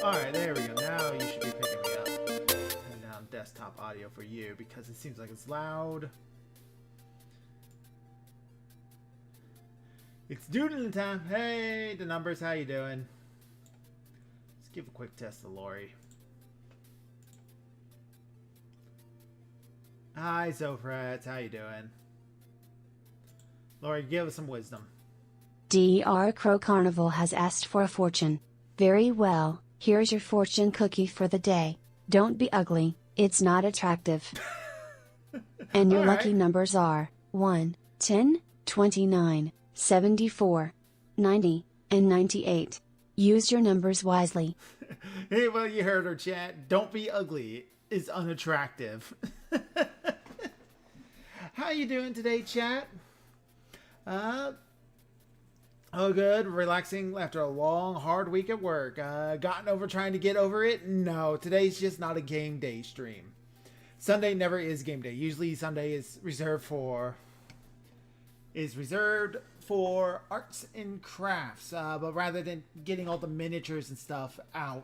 Alright, there we go. Now you should be picking me up. Turn down desktop audio for you because it seems like it's loud. It's doodling time. Hey, the numbers, how you doing? Let's give a quick test to Lori. Hi, Zofrats, how you doing? Lori, give us some wisdom. Dr. Crow Carnival has asked for a fortune. Very well, here's your fortune cookie for the day. Don't be ugly, it's not attractive. And your lucky numbers are 1, 10, 29, 74, 90, and 98. Use your numbers wisely. Hey, well, you heard her, chat. Don't be ugly. It's unattractive. How you doing today, chat? Oh, good. Relaxing after a long, hard week at work. Gotten over trying to get over it? No, today's just not a game day stream. Sunday never is game day. Usually Sunday is reserved for arts and crafts. But rather than getting all the miniatures and stuff out,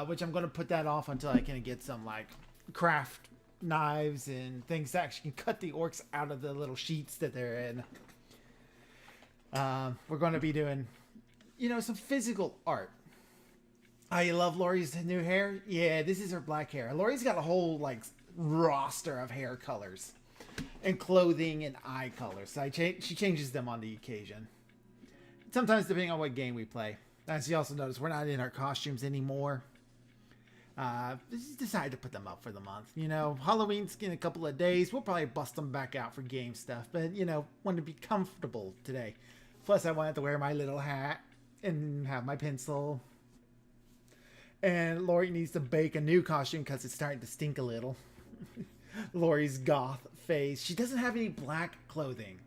which I'm going to put that off until I can get some like craft knives and things that actually can cut the orcs out of the little sheets that they're in. We're going to be doing, some physical art. You love Lori's new hair? Yeah, this is her black hair. Lori's got a whole roster of hair colors and clothing and eye colors. So she changes them on the occasion. Sometimes depending on what game we play. As you also notice, we're not in our costumes anymore. Just decided to put them up for the month. Halloween's in a couple of days. We'll probably bust them back out for game stuff. But, want to be comfortable today. Plus, I wanted to wear my little hat and have my pencil. And Lori needs to bake a new costume because it's starting to stink a little. Lori's goth face. She doesn't have any black clothing.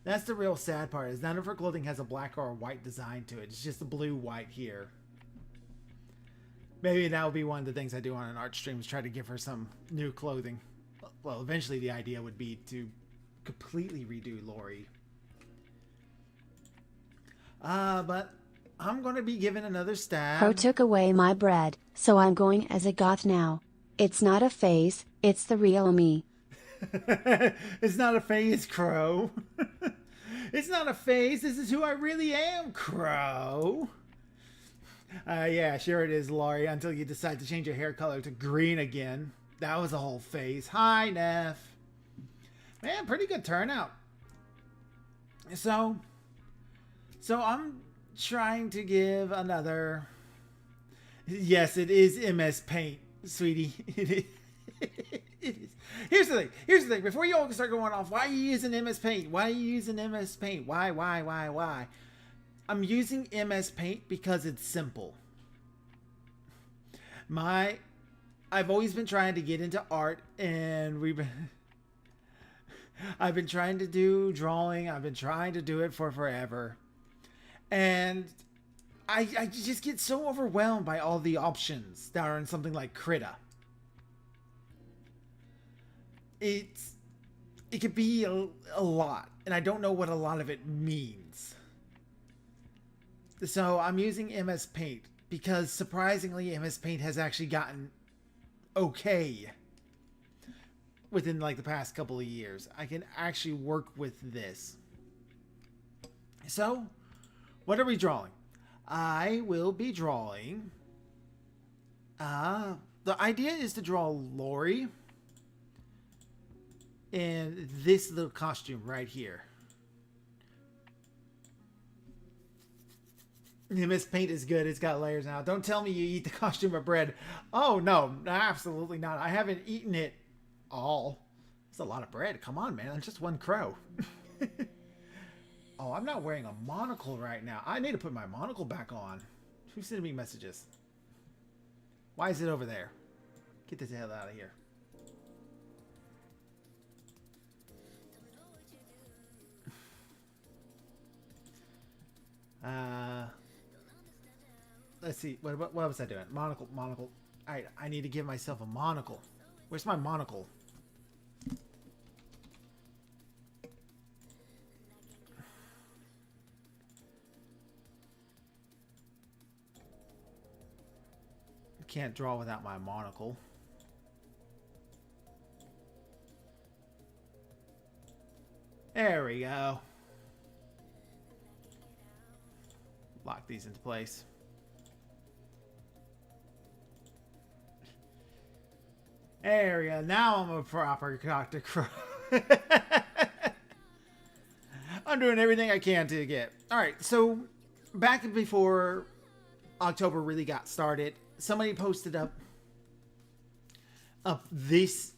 That's the real sad part, is none of her clothing has a black or a white design to it. It's just a blue-white here. Maybe that will be one of the things I do on an art stream, is try to give her some new clothing. Well, eventually the idea would be to completely redo Lori. But I'm going to be given another stab. Crow took away my bread, so I'm going as a goth now. It's not a phase, it's the real me. It's not a phase, Crow. It's not a phase, this is who I really am, Crow. Yeah, sure it is, Lori, until you decide to change your hair color to green again. That was a whole phase. Hi, Neff. Man, pretty good turnout. So I'm trying to give another... Yes, it is MS Paint, sweetie. It is. It is. Here's the thing. Before you all start going off, why are you using MS Paint? Why are you using MS Paint? Why? I'm using MS Paint because it's simple. I've always been trying to get into art, and I've been trying to do drawing. I've been trying to do it for forever. And I just get so overwhelmed by all the options that are in something like Krita. It could be a lot, and I don't know what a lot of it means. So I'm using MS Paint because surprisingly MS Paint has actually gotten okay within the past couple of years. I can actually work with this. So what are we drawing? I will be drawing the idea is to draw Lori in this little costume right here. MS Paint is good. It's got layers now. Don't tell me you eat the costume of bread. Oh, no. Absolutely not. I haven't eaten it all. It's a lot of bread. Come on, man. I'm just one crow. Oh, I'm not wearing a monocle right now. I need to put my monocle back on. Who's sending me messages? Why is it over there? Get this hell out of here. Let's see. What was I doing? Monocle. Alright, I need to give myself a monocle. Where's my monocle? can't draw without my monocle. There we go. Lock these into place. There we go. Now I'm a proper Dr. Crow. I'm doing everything I can to get. Alright, so back before October really got started, somebody posted up this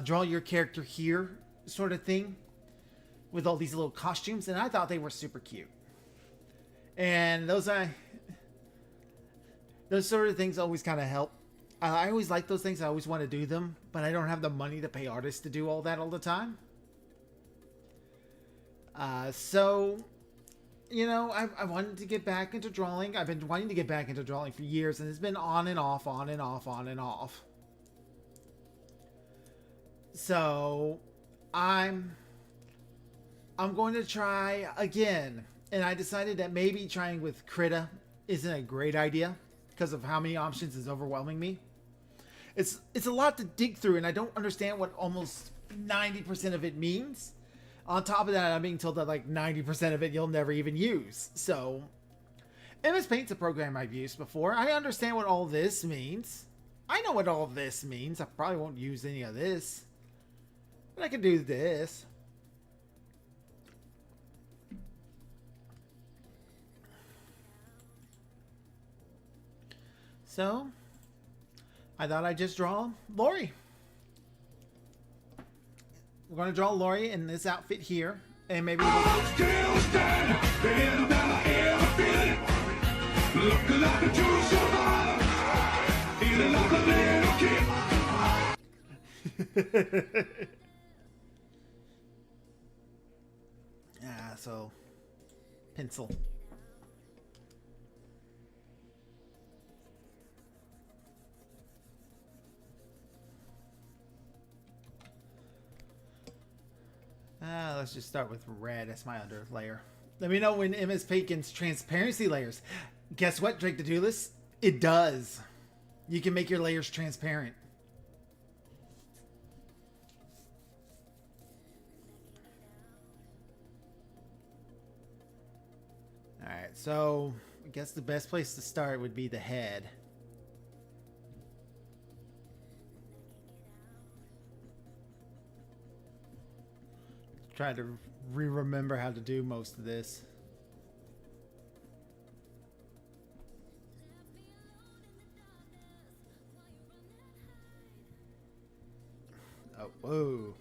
draw your character here sort of thing with all these little costumes, and I thought they were super cute. And those sort of things always kind of help. I always like those things. I always want to do them, but I don't have the money to pay artists to do all that all the time. So, you know, I wanted to get back into drawing. I've been wanting to get back into drawing for years, and it's been on and off, on and off, on and off. So, I'm going to try again. And I decided that maybe trying with Krita isn't a great idea because of how many options is overwhelming me. It's a lot to dig through, and I don't understand what almost 90% of it means. On top of that, I'm being told that like 90% of it you'll never even use. So, MS Paint's a program I've used before. I understand what all this means. I know what all this means. I probably won't use any of this. But I can do this. So, I thought I'd just draw Lari. We're going to draw Lari in this outfit here. And maybe yeah, so pencil. Let's just start with red as my under layer. Let me know when MS Paint gets transparency layers. Guess what, Drake the Duelist? It does. You can make your layers transparent. Alright, so I guess the best place to start would be the head. Try to remember how to do most of this. Oh, whoa.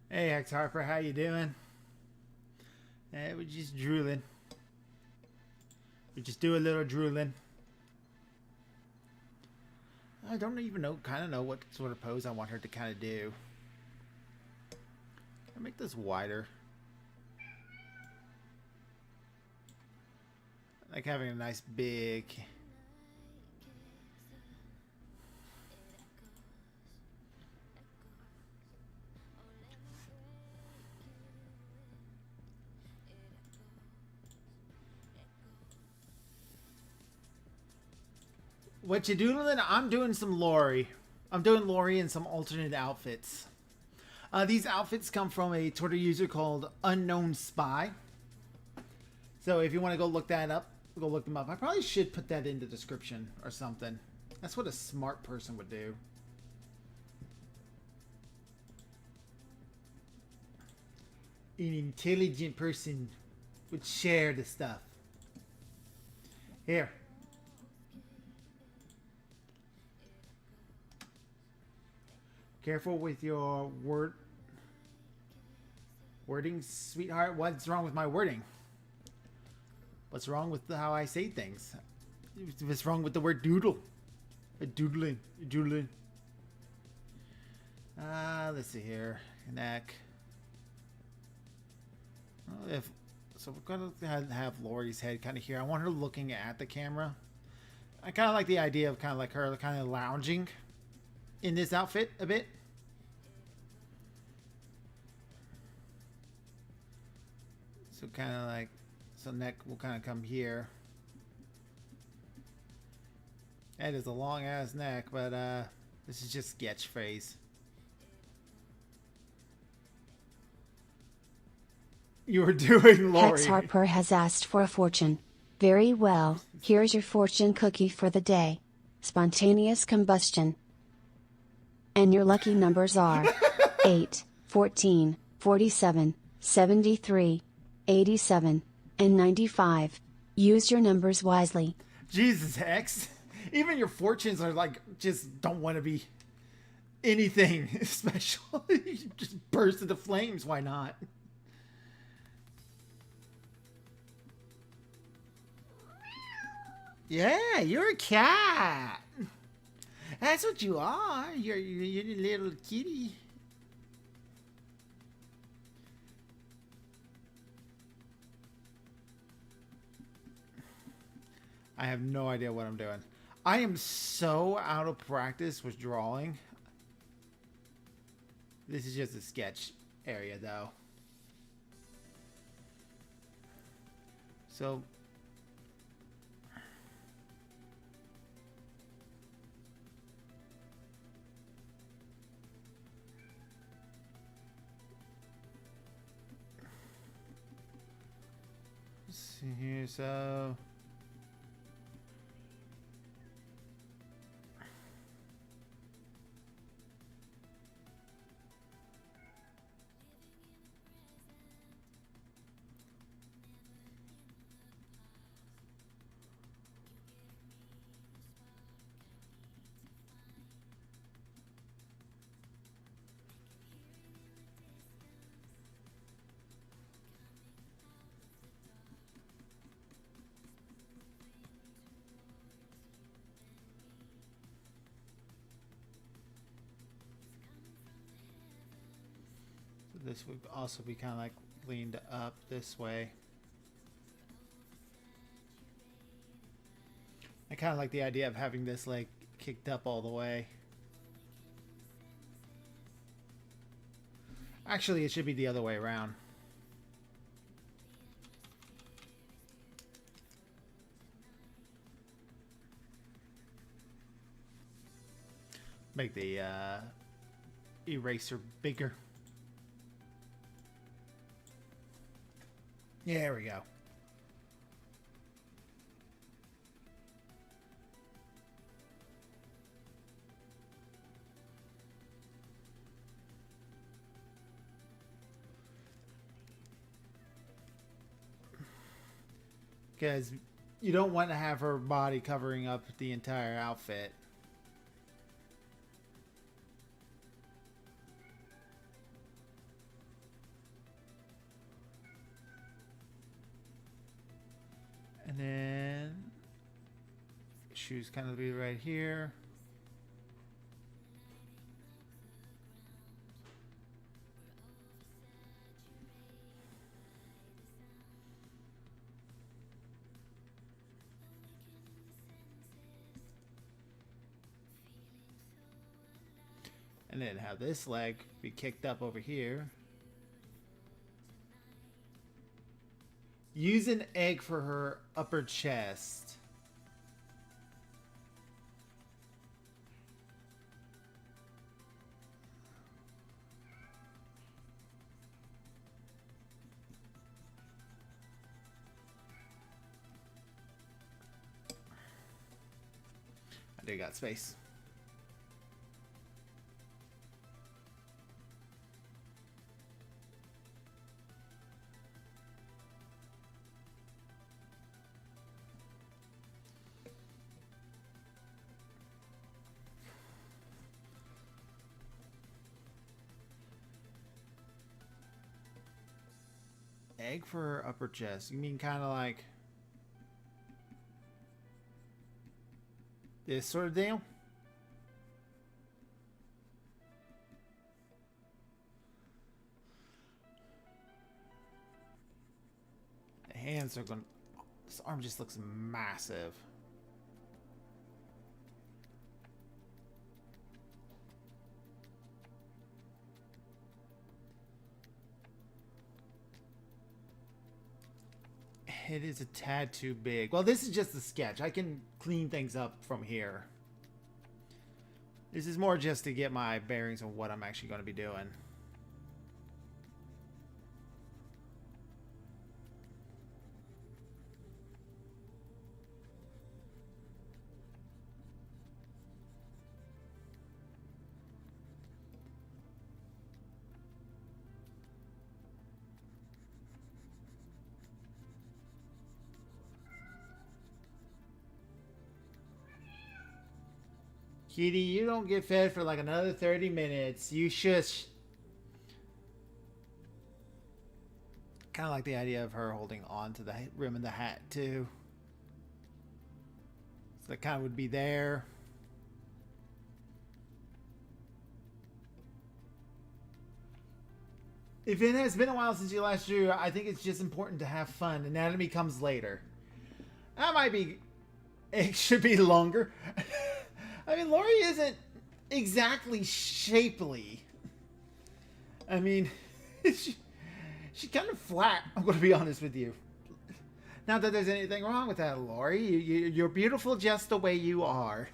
Hey, X Harper, how you doing? We're just drooling. We just do a little drooling. I don't even know what sort of pose I want her to kind of do. I'll make this wider. I like having a nice big... What you doing? I'm doing some Lari. I'm doing Lari in some alternate outfits. These outfits come from a Twitter user called Unknown Spy. So if you want to go look that up, go look them up. I probably should put that in the description or something. That's what a smart person would do. An intelligent person would share the stuff. Here. Careful with your wording, sweetheart. What's wrong with my wording? What's wrong with how I say things? What's wrong with the word doodle? Doodling. Let's see here. Neck. So we're gonna have Lori's head kind of here. I want her looking at the camera. I kind of like the idea of kind of like her kind of lounging in this outfit a bit. So kind of like, so neck will kind of come here. That is a long ass neck, but this is just sketch phase. You were doing Lori. Hex Harper has asked for a fortune. Very well, here's your fortune cookie for the day. Spontaneous combustion. And your lucky numbers are 8, 14, 47, 73, 87, and 95. Use your numbers wisely. Jesus, Hex. Even your fortunes are like, just don't want to be anything special. You just burst into flames. Why not? Yeah, you're a cat. That's what you are. You're a little kitty. I have no idea what I'm doing. I am so out of practice with drawing. This is just a sketch area, though. So... let's see here, so... this would also be kind of like leaned up this way. I kind of like the idea of having this leg kicked up all the way. Actually, it should be the other way around. Make the eraser bigger. Yeah, there we go. Because you don't want to have her body covering up the entire outfit. And then shoes kind of be right here. And then have this leg be kicked up over here. Use an egg for her upper chest. I do got space. Egg for her upper chest. You mean kind of like this sort of deal? The hands are going. This arm just looks massive. It is a tad too big. Well, this is just a sketch. I can clean things up from here. This is more just to get my bearings on what I'm actually going to be doing. Kitty, you don't get fed for like another 30 minutes. You shush. Kind of like the idea of her holding on to the rim of the hat, too. So that kind of would be there. If it has been a while since you last drew, I think it's just important to have fun. Anatomy comes later. That might be... It should be longer. I mean, Lari isn't exactly shapely. I mean, she's kind of flat, I'm going to be honest with you. Not that there's anything wrong with that, Lari. You're beautiful just the way you are.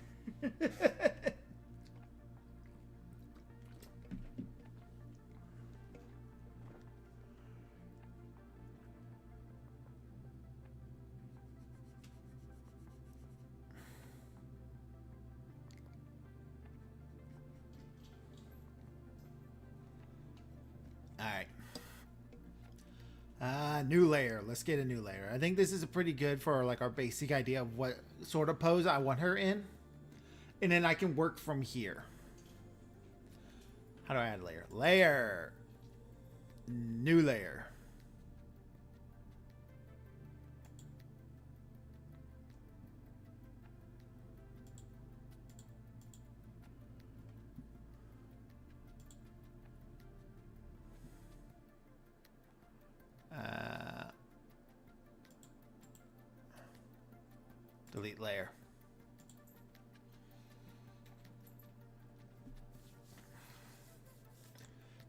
Alright. New layer. Let's get a new layer. I think this is pretty good for like our basic idea of what sort of pose I want her in. And then I can work from here. How do I add a layer? Layer. New layer. Delete layer.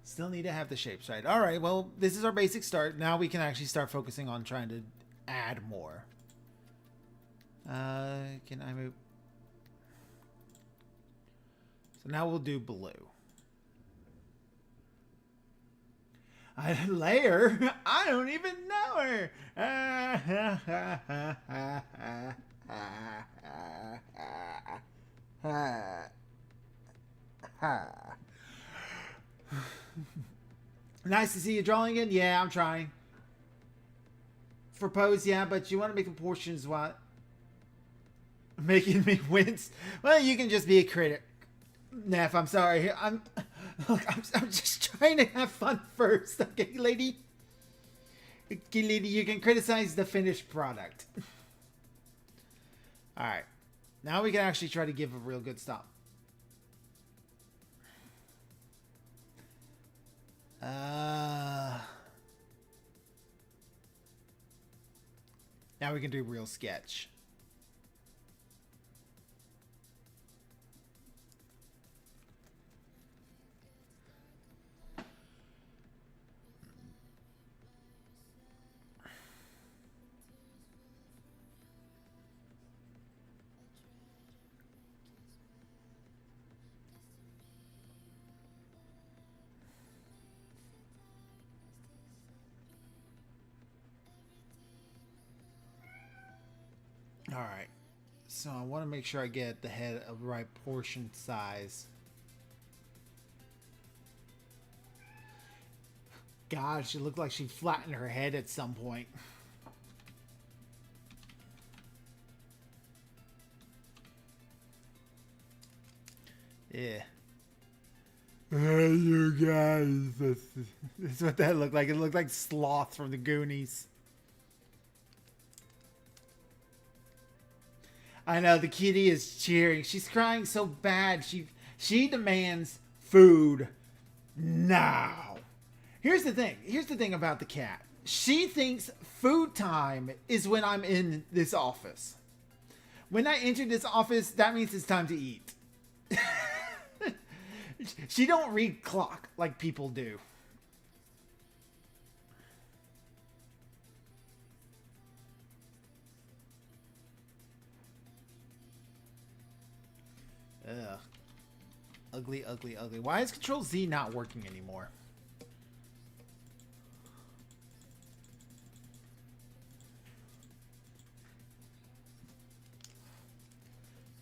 Still need to have the shapes right. All right, well, this is our basic start. Now we can actually start focusing on trying to add more. Can I move? So now we'll do blue. Layer? I don't even know her. Nice to see you drawing again. Yeah, I'm trying. For pose, yeah, but you want to make proportions what? Making me wince. Well, you can just be a critic. Neff, I'm sorry. Look, I'm just trying to have fun first, okay, lady? Okay, lady, you can criticize the finished product. Alright. Now we can actually try to give a real good stop. Now we can do real sketch. Alright, so I want to make sure I get the head of the right portion size. God, she looked like she flattened her head at some point. Yeah. You guys, that's what that looked like. It looked like Sloth from the Goonies. I know, the kitty is cheering. She's crying so bad. She demands food now. Here's the thing. Here's the thing about the cat. She thinks food time is when I'm in this office. When I enter this office, that means it's time to eat. She don't read clock like people do. Ugh. Ugly, ugly, ugly. Why is Control Z not working anymore?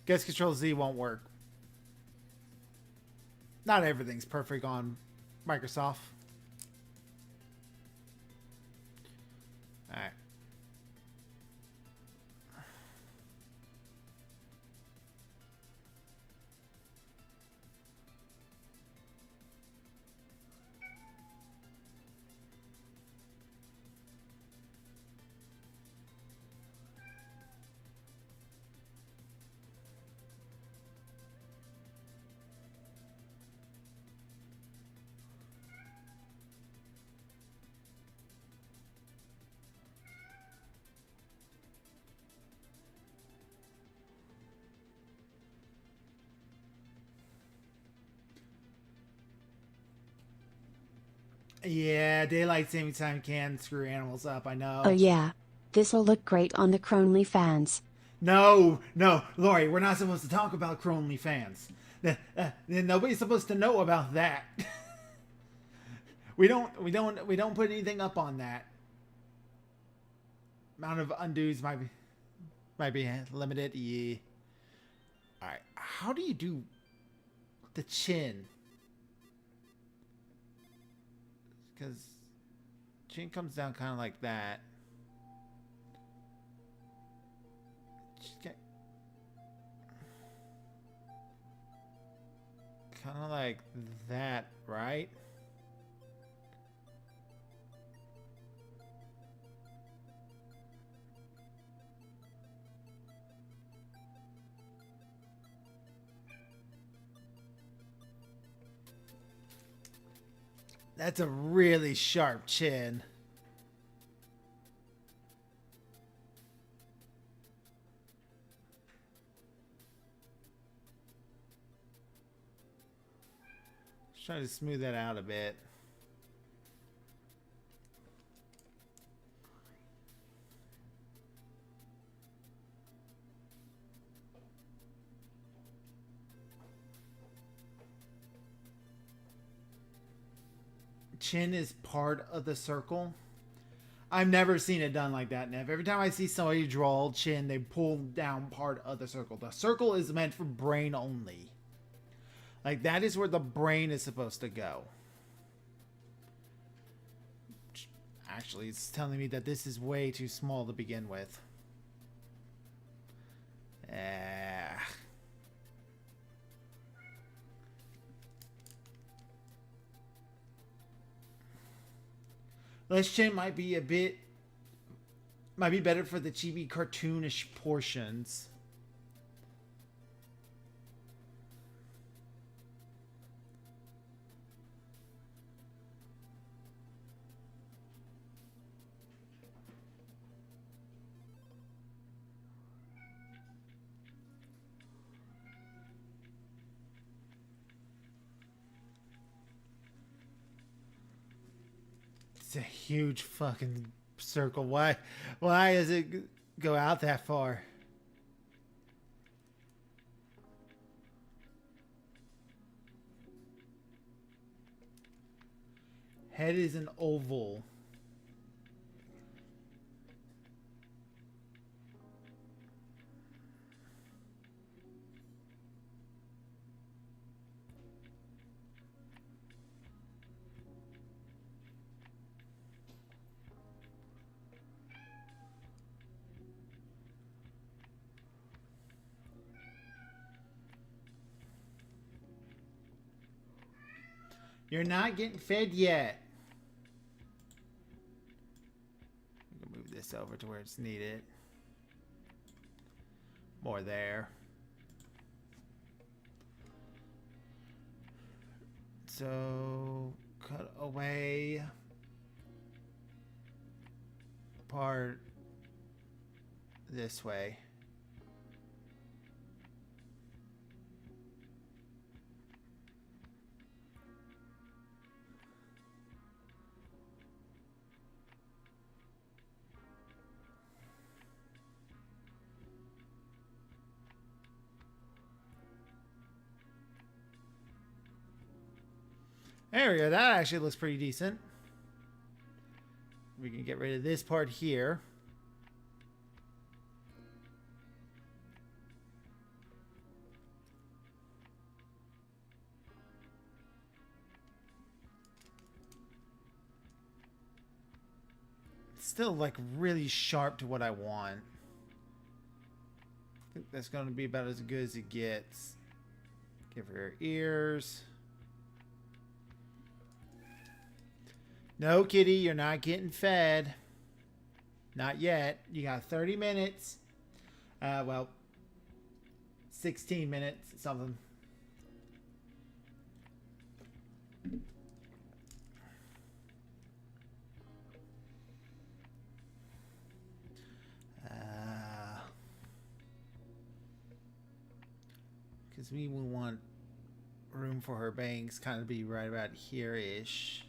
Guess Control Z won't work. Not everything's perfect on Microsoft. Alright. Yeah, daylight saving time can screw animals up, I know. Oh yeah. This'll look great on the Cronely fans. No, no, Lori, we're not supposed to talk about Cronely fans. Nobody's supposed to know about that. we don't put anything up on that. Amount of undos might be limited. Yeah. All right. How do you do the chin? Because chin comes down kind of like that. Kind of like that, right? That's a really sharp chin. Just trying to smooth that out a bit. Chin is part of the circle. I've never seen it done like that, Nev. Every time I see somebody draw chin, they pull down part of the circle. The circle is meant for brain only. Like, that is where the brain is supposed to go. Actually, it's telling me that this is way too small to begin with. Less chin might be better for the chibi cartoonish portions. It's a huge fucking circle. Why does it go out that far? Head is an oval. You're not getting fed yet. I'm gonna move this over to where it's needed. More there. So cut away part this way. There we go. That actually looks pretty decent. We can get rid of this part here. It's still like really sharp to what I want. I think that's going to be about as good as it gets. Give her ears. No, kitty, you're not getting fed. Not yet. You got 30 minutes. Well, 16 minutes, something. Because we will want room for her bangs kind of be right about here-ish.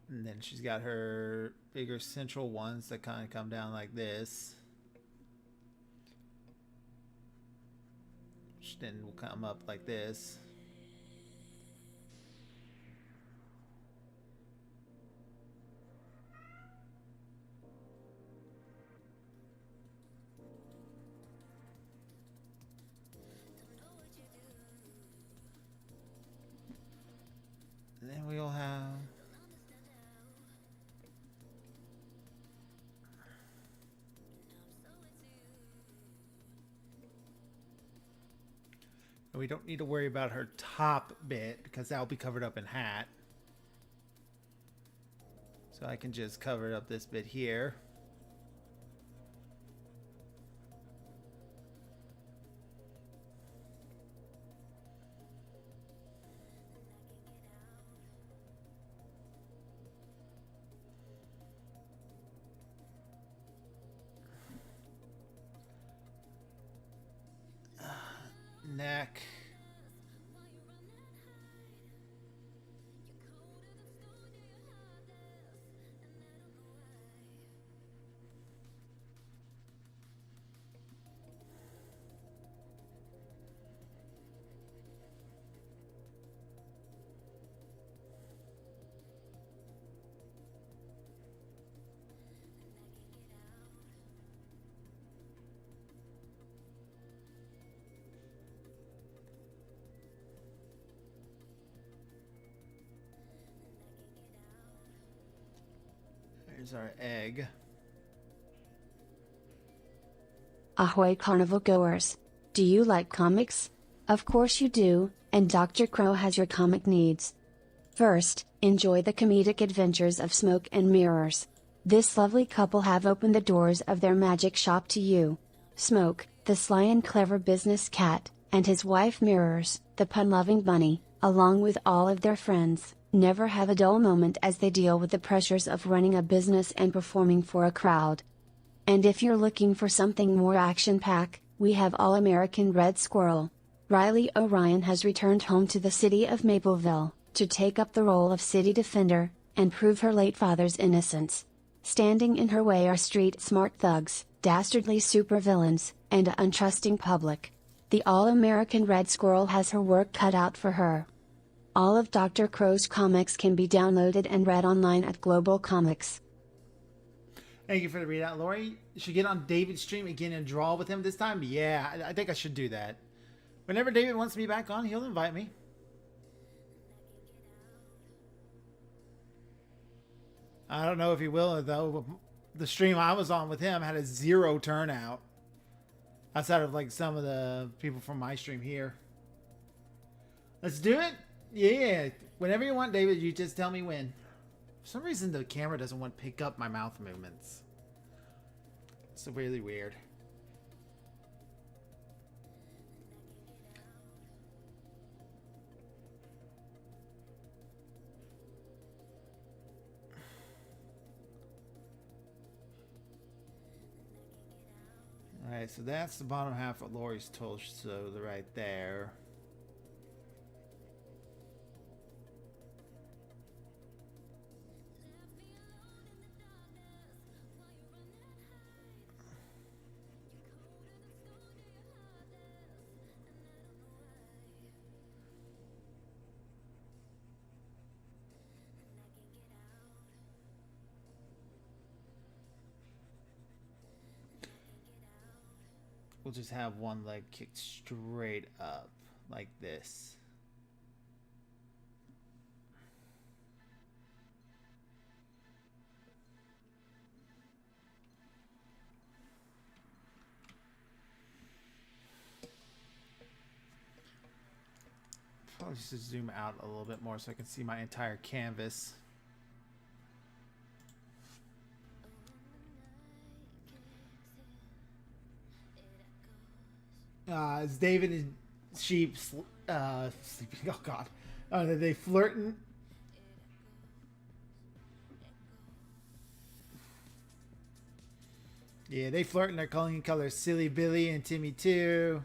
And then she's got her bigger central ones that kind of come down like this. Which then will come up like this. And then we'll have... We don't need to worry about her top bit because that'll be covered up in hat. So I can just cover up this bit here. Neck. There's our egg. Ahoy carnival goers! Do you like comics? Of course you do, and Dr. Crow has your comic needs. First, enjoy the comedic adventures of Smoke and Mirrors. This lovely couple have opened the doors of their magic shop to you. Smoke, the sly and clever business cat, and his wife Mirrors, the pun-loving bunny, along with all of their friends, never have a dull moment as they deal with the pressures of running a business and performing for a crowd. And if you're looking for something more action-packed, we have All-American Red Squirrel. Riley O'Ryan has returned home to the city of Mapleville, to take up the role of city defender, and prove her late father's innocence. Standing in her way are street-smart thugs, dastardly supervillains, and an untrusting public. The All-American Red Squirrel has her work cut out for her. All of Dr. Crow's comics can be downloaded and read online at Global Comics. Thank you for the readout, Lori. You should get on David's stream again and draw with him this time. Yeah, I think I should do that. Whenever David wants me back on, he'll invite me. I don't know if he will, though. The stream I was on with him had a 0 turnout. Outside of like some of the people from my stream here. Let's do it. Yeah, whenever you want, David, you just tell me when. For some reason, the camera doesn't want to pick up my mouth movements. It's really weird. Alright, so that's the bottom half of Lori's torso right there. We'll just have one leg kicked straight up like this. Probably just zoom out a little bit more so I can see my entire canvas. Is David and Sheep sleeping? Oh God, are they flirting? Yeah, they flirting. They're calling each other Silly Billy and Timmy too.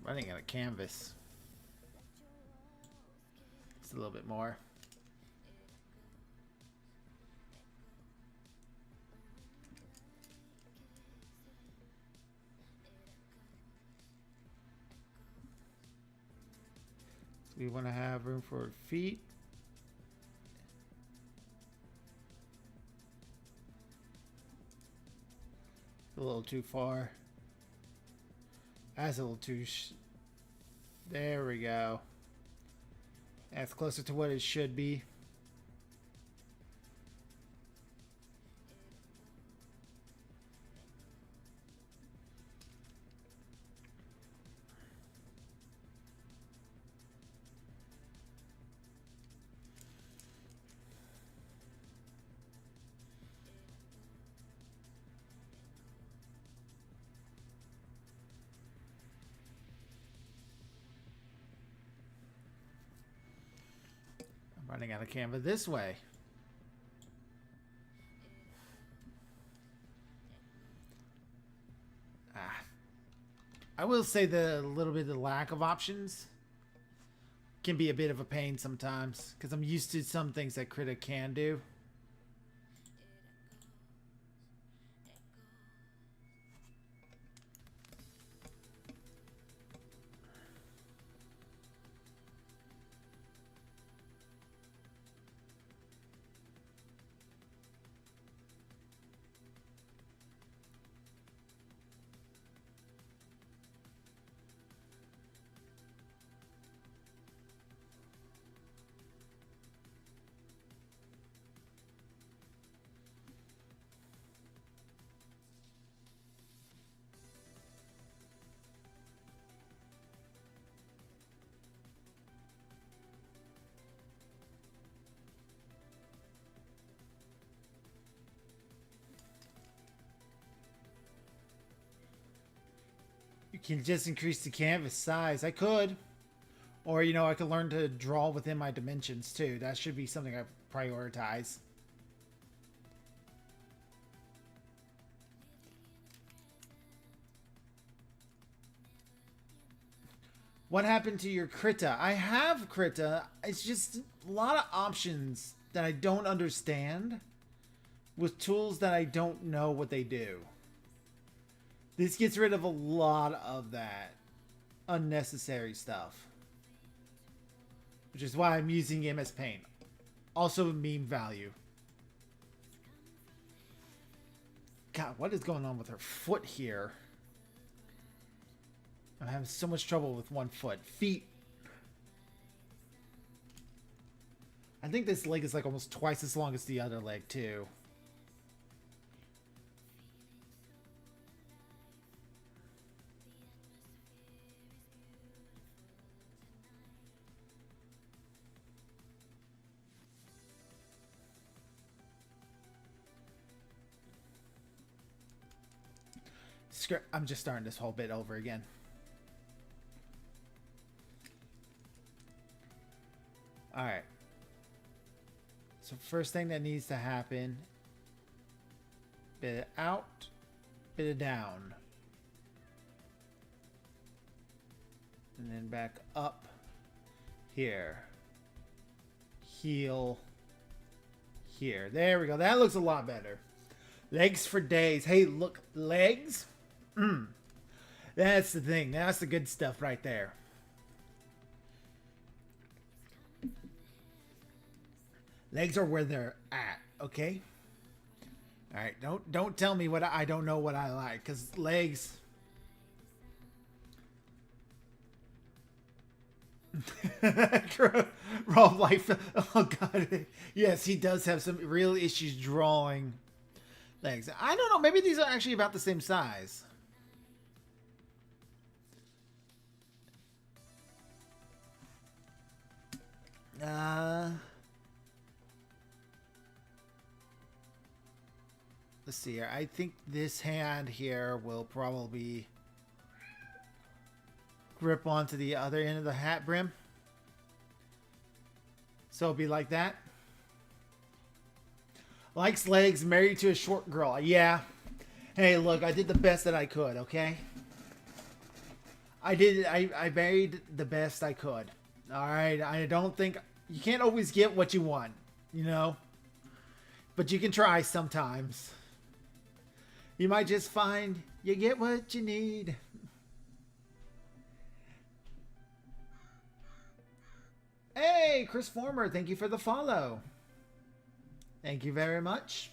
Running out of canvas. Just a little bit more. So we want to have room for feet. A little too far. That's a little too... There we go. That's closer to what it should be. Running out of canvas this way. I will say the little bit of the lack of options can be a bit of a pain sometimes because I'm used to some things that Krita can do. You can just increase the canvas size. I could. Or, you know, I could learn to draw within my dimensions, too. That should be something I prioritize. What happened to your Krita? I have Krita. It's just a lot of options that I don't understand with tools that I don't know what they do. This gets rid of a lot of that unnecessary stuff. Which is why I'm using MS Paint. Also meme value. God, what is going on with her foot here? I'm having so much trouble with one foot. Feet. I think this leg is like almost twice as long as the other leg too. I'm just starting this whole bit over again. Alright. So first thing that needs to happen, bit it out, bit it down. And then back up here. Heel, here. There we go. That looks a lot better. Legs for days. Hey, look, legs. That's the thing. That's the good stuff right there. Legs are where they're at. Okay. All right. Don't tell me what I don't know what I like, because legs. Rob Life. Oh god. Yes, he does have some real issues drawing legs. I don't know. Maybe these are actually about the same size. Let's see here. I think this hand here will probably grip onto the other end of the hat brim. So it'll be like that. Likes legs, married to a short girl. Yeah. Hey, look, I did the best that I could, okay? I married the best I could. Alright, I don't think... You can't always get what you want, you know? But you can try sometimes. You might just find you get what you need. Hey, Chris Former, thank you for the follow. Thank you very much.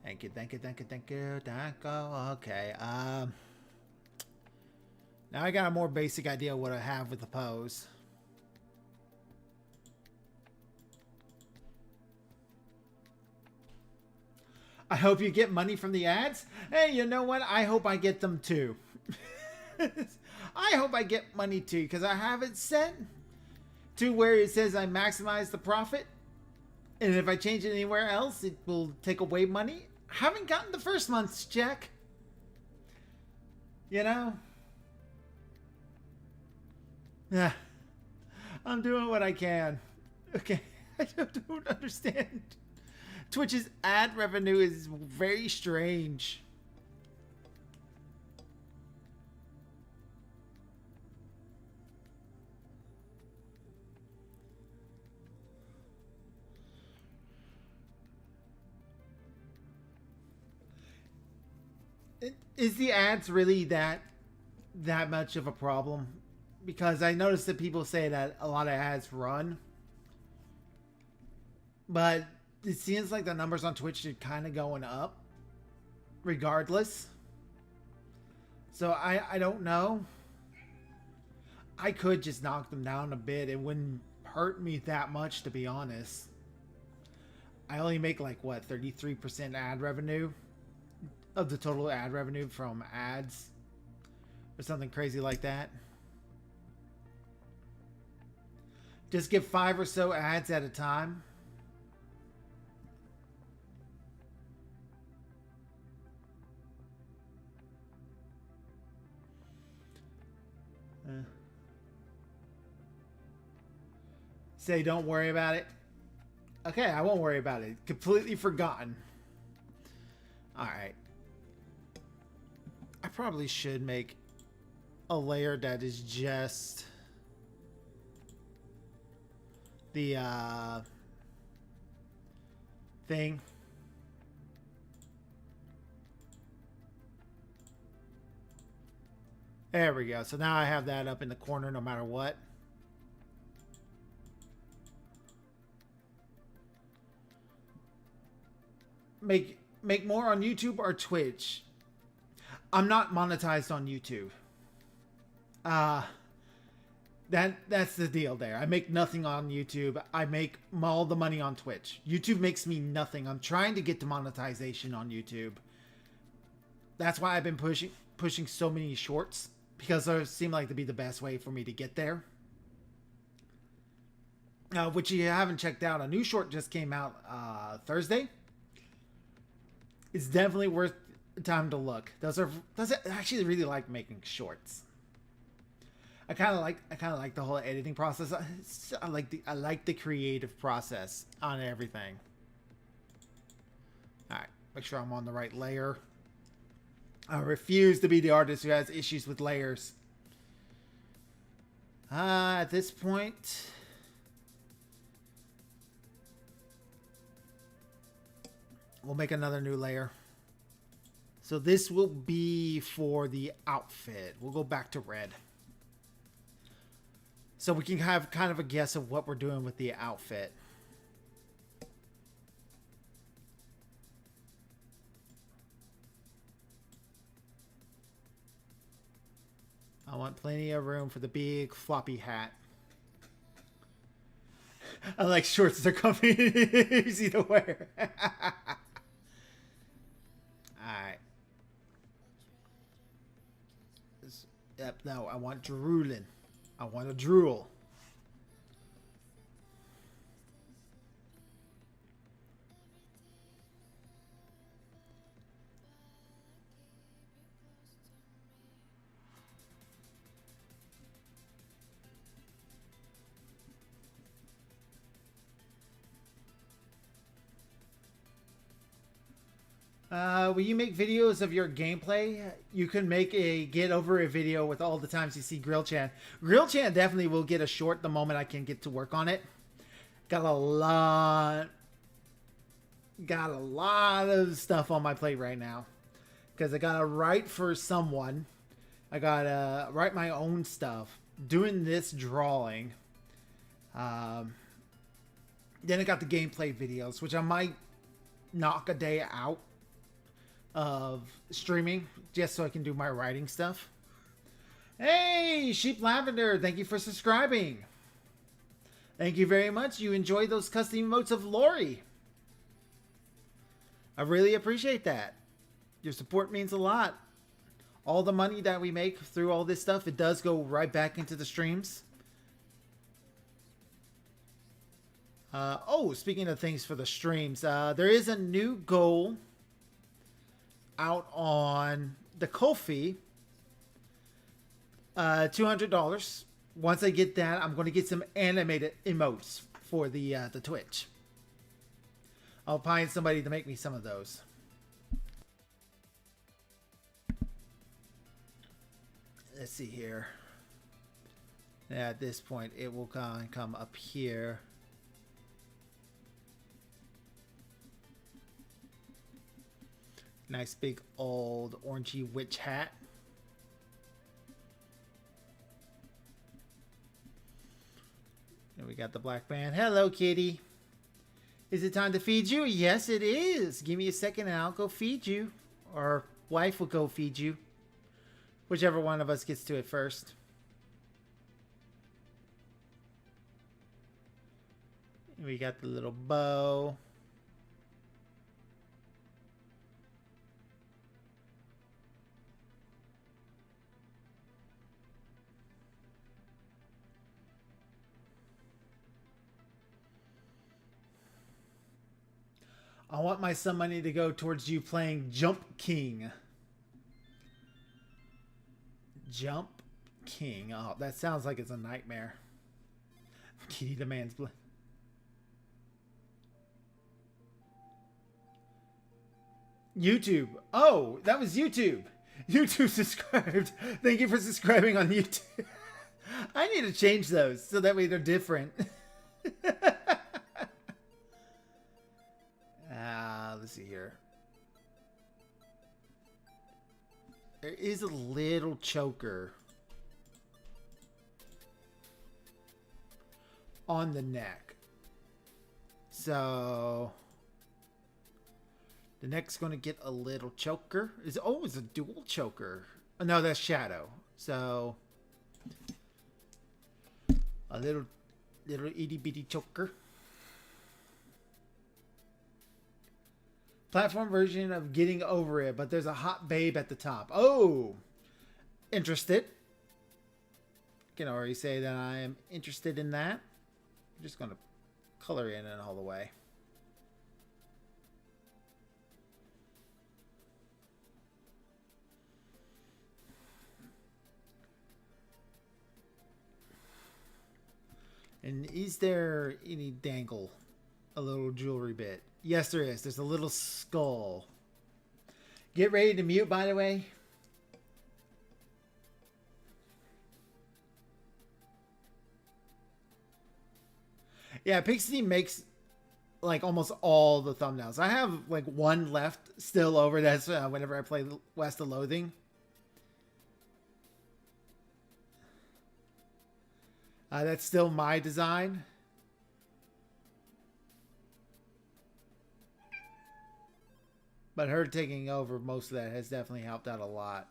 Thank you, thank you, thank you, thank you, thank you. Okay, now I got a more basic idea of what I have with the pose. I hope you get money from the ads. Hey, you know what? I hope I get them too. I hope I get money too, because I have it set to where it says I maximize the profit. And if I change it anywhere else, it will take away money. I haven't gotten the first month's check. You know? Yeah. I'm doing what I can. Okay. I don't understand. Twitch's ad revenue is very strange. Is the ads really that much of a problem? Because I noticed that people say that a lot of ads run. But it seems like the numbers on Twitch are kind of going up regardless. So I don't know. I could just knock them down a bit. It wouldn't hurt me that much, to be honest. I only make like, what, 33% ad revenue of the total ad revenue from ads or something crazy like that. Just give 5 or so ads at a time. Say don't worry about it. Okay, I won't worry about it. Completely forgotten. Alright. I probably should make a layer that is just the thing. There we go. So now I have that up in the corner no matter what. Make more on YouTube or Twitch. I'm not monetized on YouTube. That's the deal there. I make nothing on YouTube. I make all the money on Twitch. YouTube makes me nothing. I'm trying to get to monetization on YouTube. That's why I've been pushing so many shorts, because those seem like to be the best way for me to get there. Which you haven't checked out. A new short just came out Thursday. It's definitely worth time to look. I actually really like making shorts. I kind of like the whole editing process. I like the creative process on everything. All right, make sure I'm on the right layer. I refuse to be the artist who has issues with layers. At this point, we'll make another new layer. So this will be for the outfit. We'll go back to red. So we can have kind of a guess of what we're doing with the outfit. I want plenty of room for the big floppy hat. I like shorts that are comfy, easy to wear. Alright. Yep, no, I want drooling. I want to drool. Will you make videos of your gameplay? You can make a get over a video with all the times you see Grill Chan. Grill Chan definitely will get a short the moment I can get to work on it. Got a lot of stuff on my plate right now. Because I gotta write for someone. I gotta write my own stuff. Doing this drawing. Then I got the gameplay videos, which I might knock a day out of streaming just so I can do my writing stuff. Hey, Sheep Lavender, thank you for subscribing. Thank you very much. You enjoyed those custom emotes of Lori. I really appreciate that. Your support means a lot. All the money that we make through all this stuff, it does go right back into the streams. Oh, speaking of things for the streams, there is a new goal out on the Ko-fi. $200. Once I get that, I'm going to get some animated emotes for the Twitch. I'll find somebody to make me some of those. Let's see here. At this point, it will come up here. Nice big old orangey witch hat. And we got the black man. Hello, kitty. Is it time to feed you? Yes, it is. Give me a second and I'll go feed you. Or wife will go feed you. Whichever one of us gets to it first. We got the little bow. I want my some money to go towards you playing Jump King. Jump King. Oh, that sounds like it's a nightmare. Kitty demands blood. YouTube. Oh, that was YouTube. YouTube subscribed. Thank you for subscribing on YouTube. I need to change those so that way they're different. Let's see here. There is a little choker on the neck. So the neck's going to get a little choker. It's a dual choker. Oh, no, that's shadow. So a little itty bitty choker. Platform version of Getting Over It, but there's a hot babe at the top. Oh, interested. Can already say that I am interested in that. I'm just going to color in it all the way. And is there any dangle? A little jewelry bit? Yes, there is. There's a little skull. Get ready to mute, by the way. Yeah, Pixie makes like almost all the thumbnails. I have like one left still over. That's whenever I play West of Loathing. That's still my design. But her taking over most of that has definitely helped out a lot.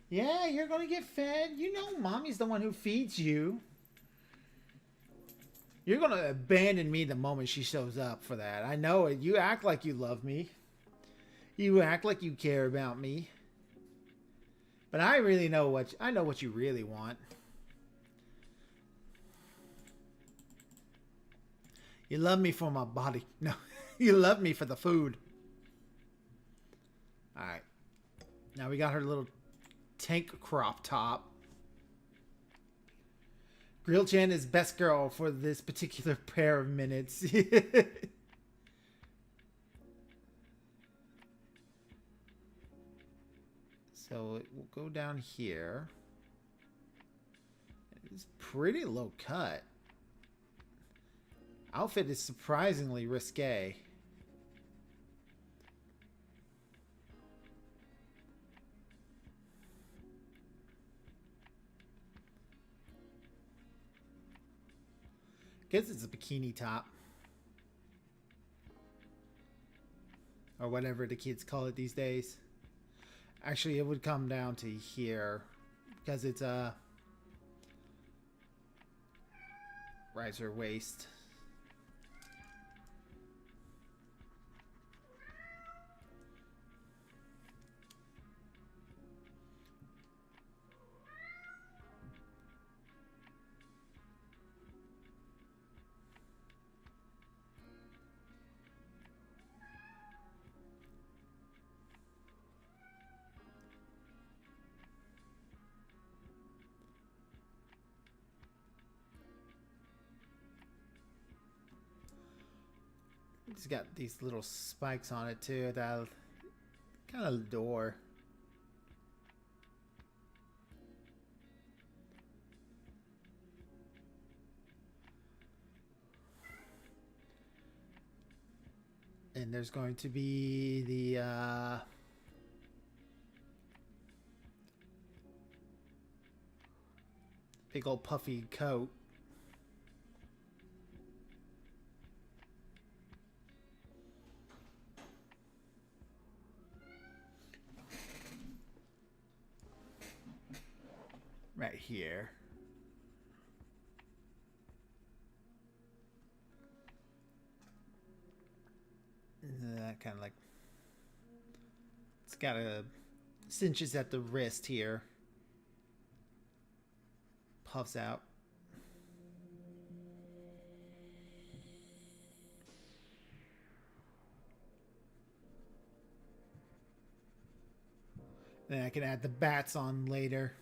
Yeah, you're going to get fed. You know mommy's the one who feeds you. You're going to abandon me the moment she shows up for that. I know it. You act like you love me. You act like you care about me. But I really know what you really want. You love me for my body. No, you love me for the food. Alright. Now we got her little tank crop top. Grill Chan is best girl for this particular pair of minutes. So it will go down here. It's pretty low cut. Outfit is surprisingly risque. Guess it's a bikini top. Or whatever the kids call it these days. Actually, it would come down to here. Because it's a riser waist. It's got these little spikes on it too that I kind of adore. And there's going to be the big old puffy coat. Right here. That kind of like, it's got a cinches at the wrist here. Puffs out. Then I can add the bats on later.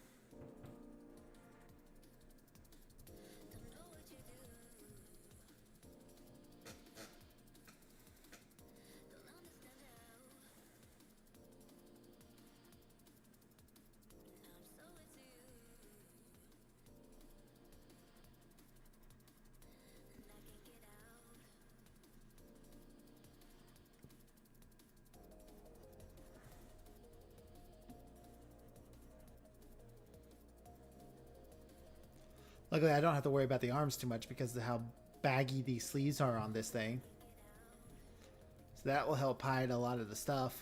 Luckily, I don't have to worry about the arms too much because of how baggy these sleeves are on this thing. So that will help hide a lot of the stuff.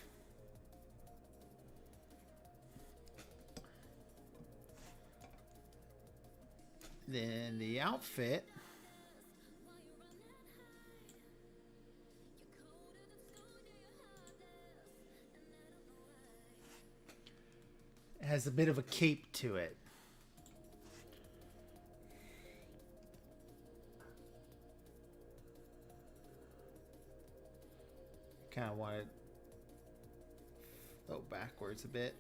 Then the outfit. Has a bit of a cape to it. Kind of want to go backwards a bit.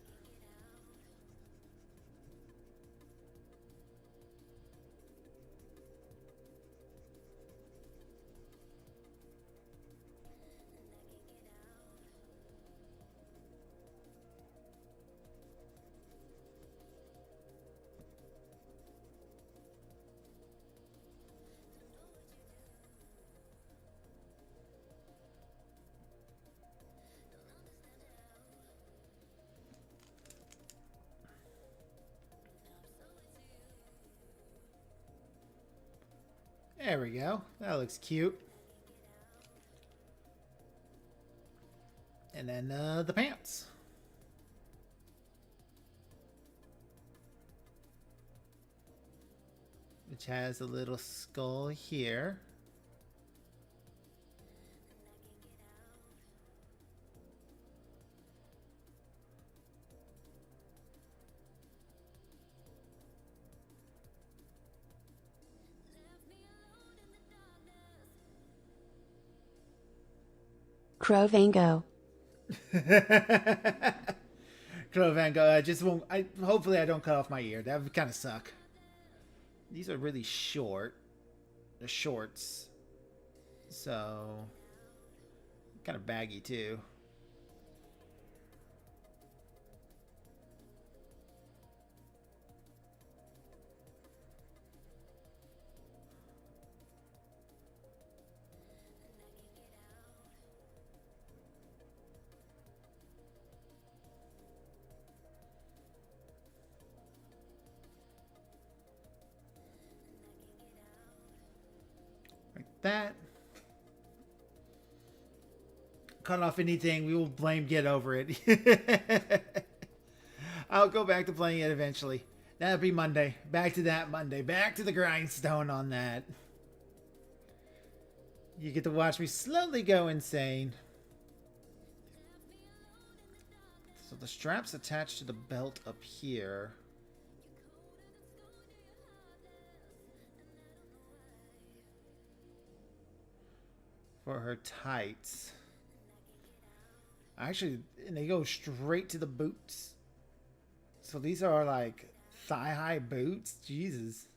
There we go. That looks cute. And then the pants. Which has a little skull here. Crow Van Gogh. Crow Van Gogh. I just won't. Hopefully I don't cut off my ear. That would kind of suck. These are really short. They're shorts. So kind of baggy too. Like that. Cut off anything, we will blame Get Over It. I'll go back to playing it eventually. That'll be Monday. Back to that Monday. Back to the grindstone on that. You get to watch me slowly go insane. So the strap's attached to the belt up here. For her tights. Actually, and they go straight to the boots. So these are like thigh-high boots. Jesus.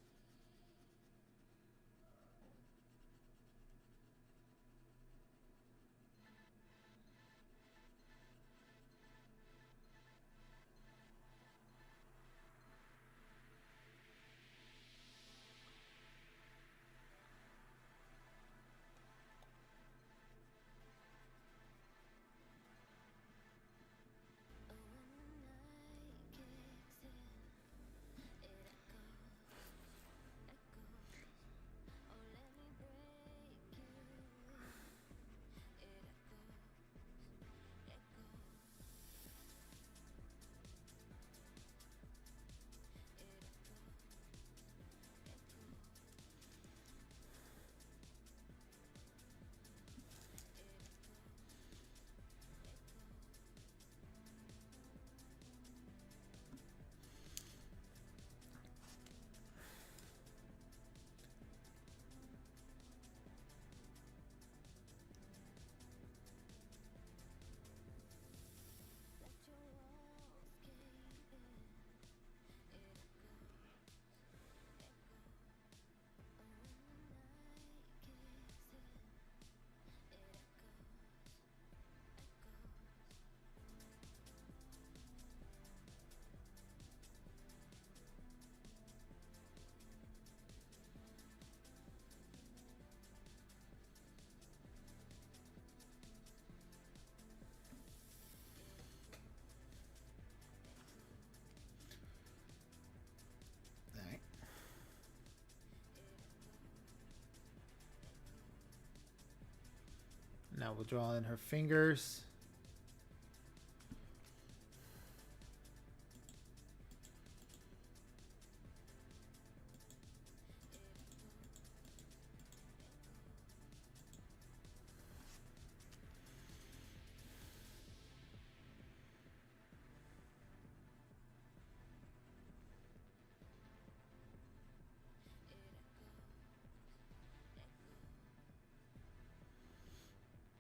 Now we'll draw in her fingers.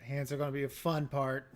Hands are going to be a fun part.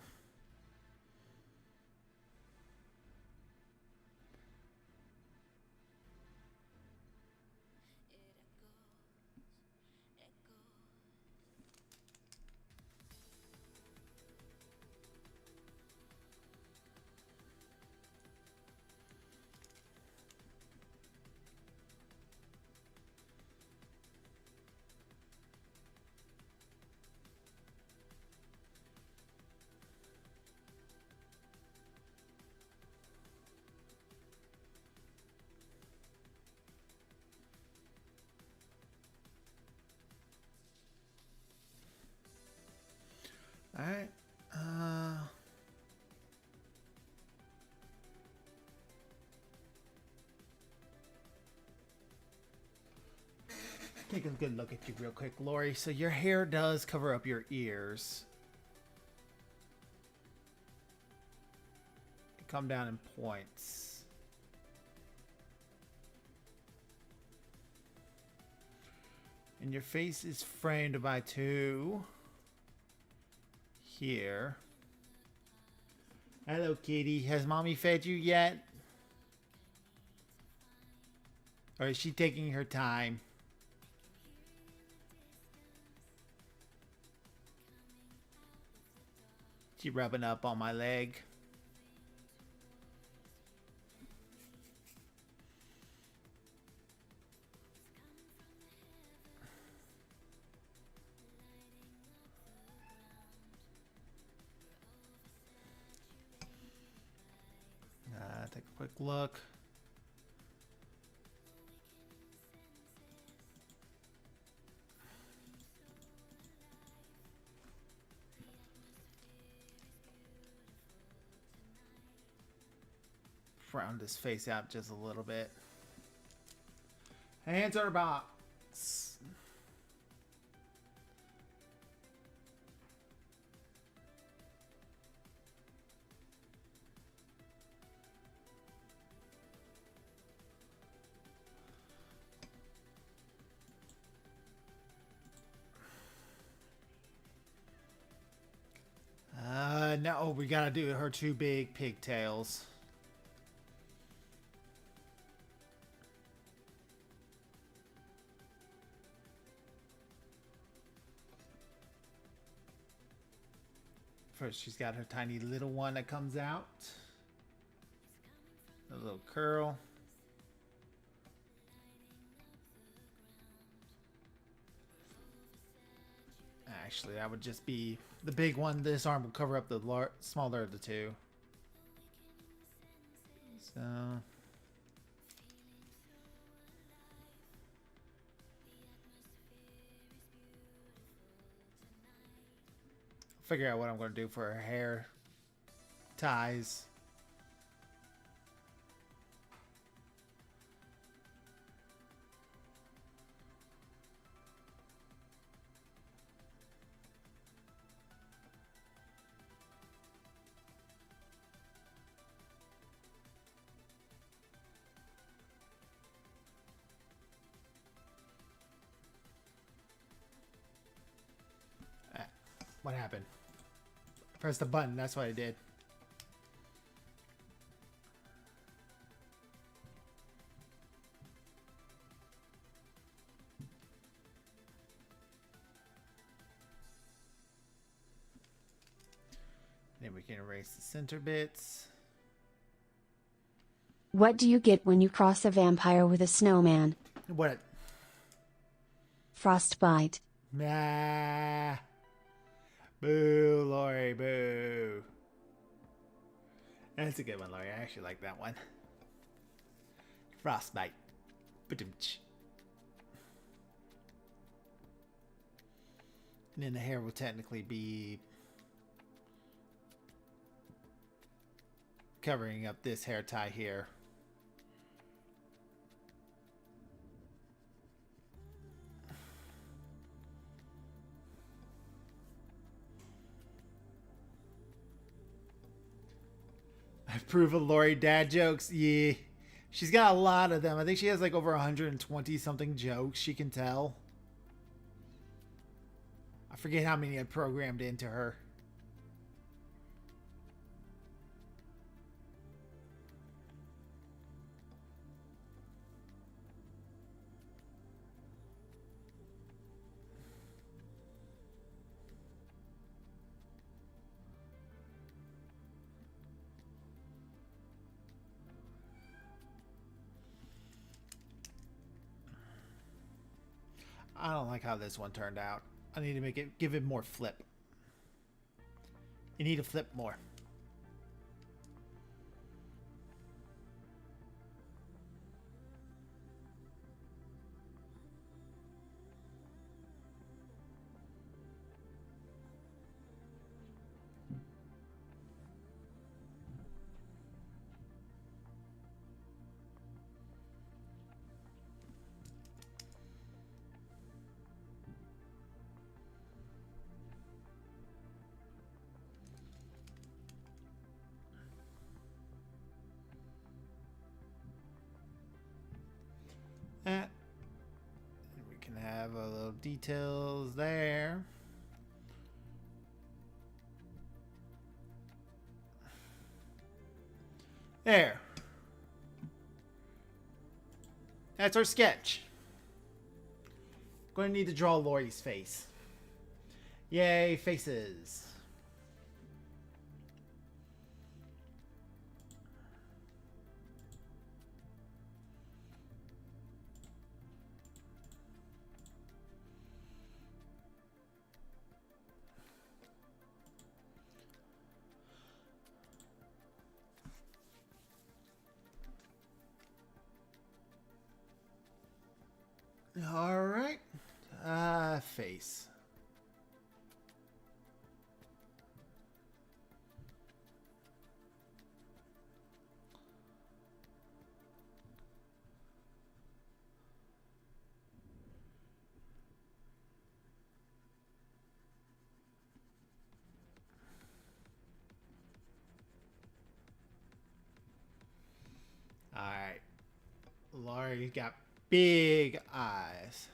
All right. Take a good look at you real quick, Lori. So your hair does cover up your ears. They come down in points. And your face is framed by two here. Hello, kitty. Has mommy fed you yet? Or is she taking her time? She rubbing up on my leg. Take a quick look. Round his face out just a little bit. Hands on her box. No, we gotta do her two big pigtails. First, she's got her tiny little one that comes out. A little curl. Actually, that would just be the big one. This arm will cover up the smaller of the two. So... figure out what I'm going to do for her hair ties. What happened? Press the button, that's what I did. Then we can erase the center bits. What do you get when you cross a vampire with a snowman? What? Frostbite. Nah. Boo, Lori, boo. That's a good one, Lori. I actually like that one. Frostbite. Ba-dum-tsh. And then the hair will technically be covering up this hair tie here. I approve of Lori dad jokes. Yeah. She's got a lot of them. I think she has like over 120 something jokes she can tell. I forget how many I programmed into her. I don't like how this one turned out. I need to give it more flip. You need to flip more. details there. There. That's our sketch. Going to need to draw Lori's face. Yay, faces. All right. Face. All right. Lari got big eyes.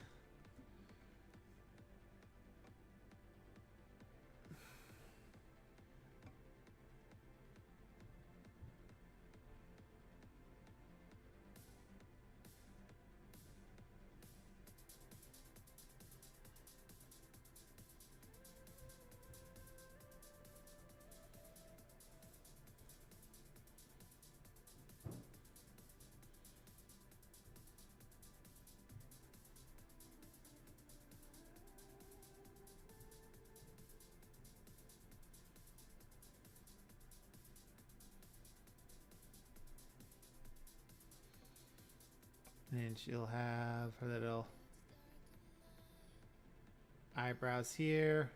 And she'll have her little eyebrows here.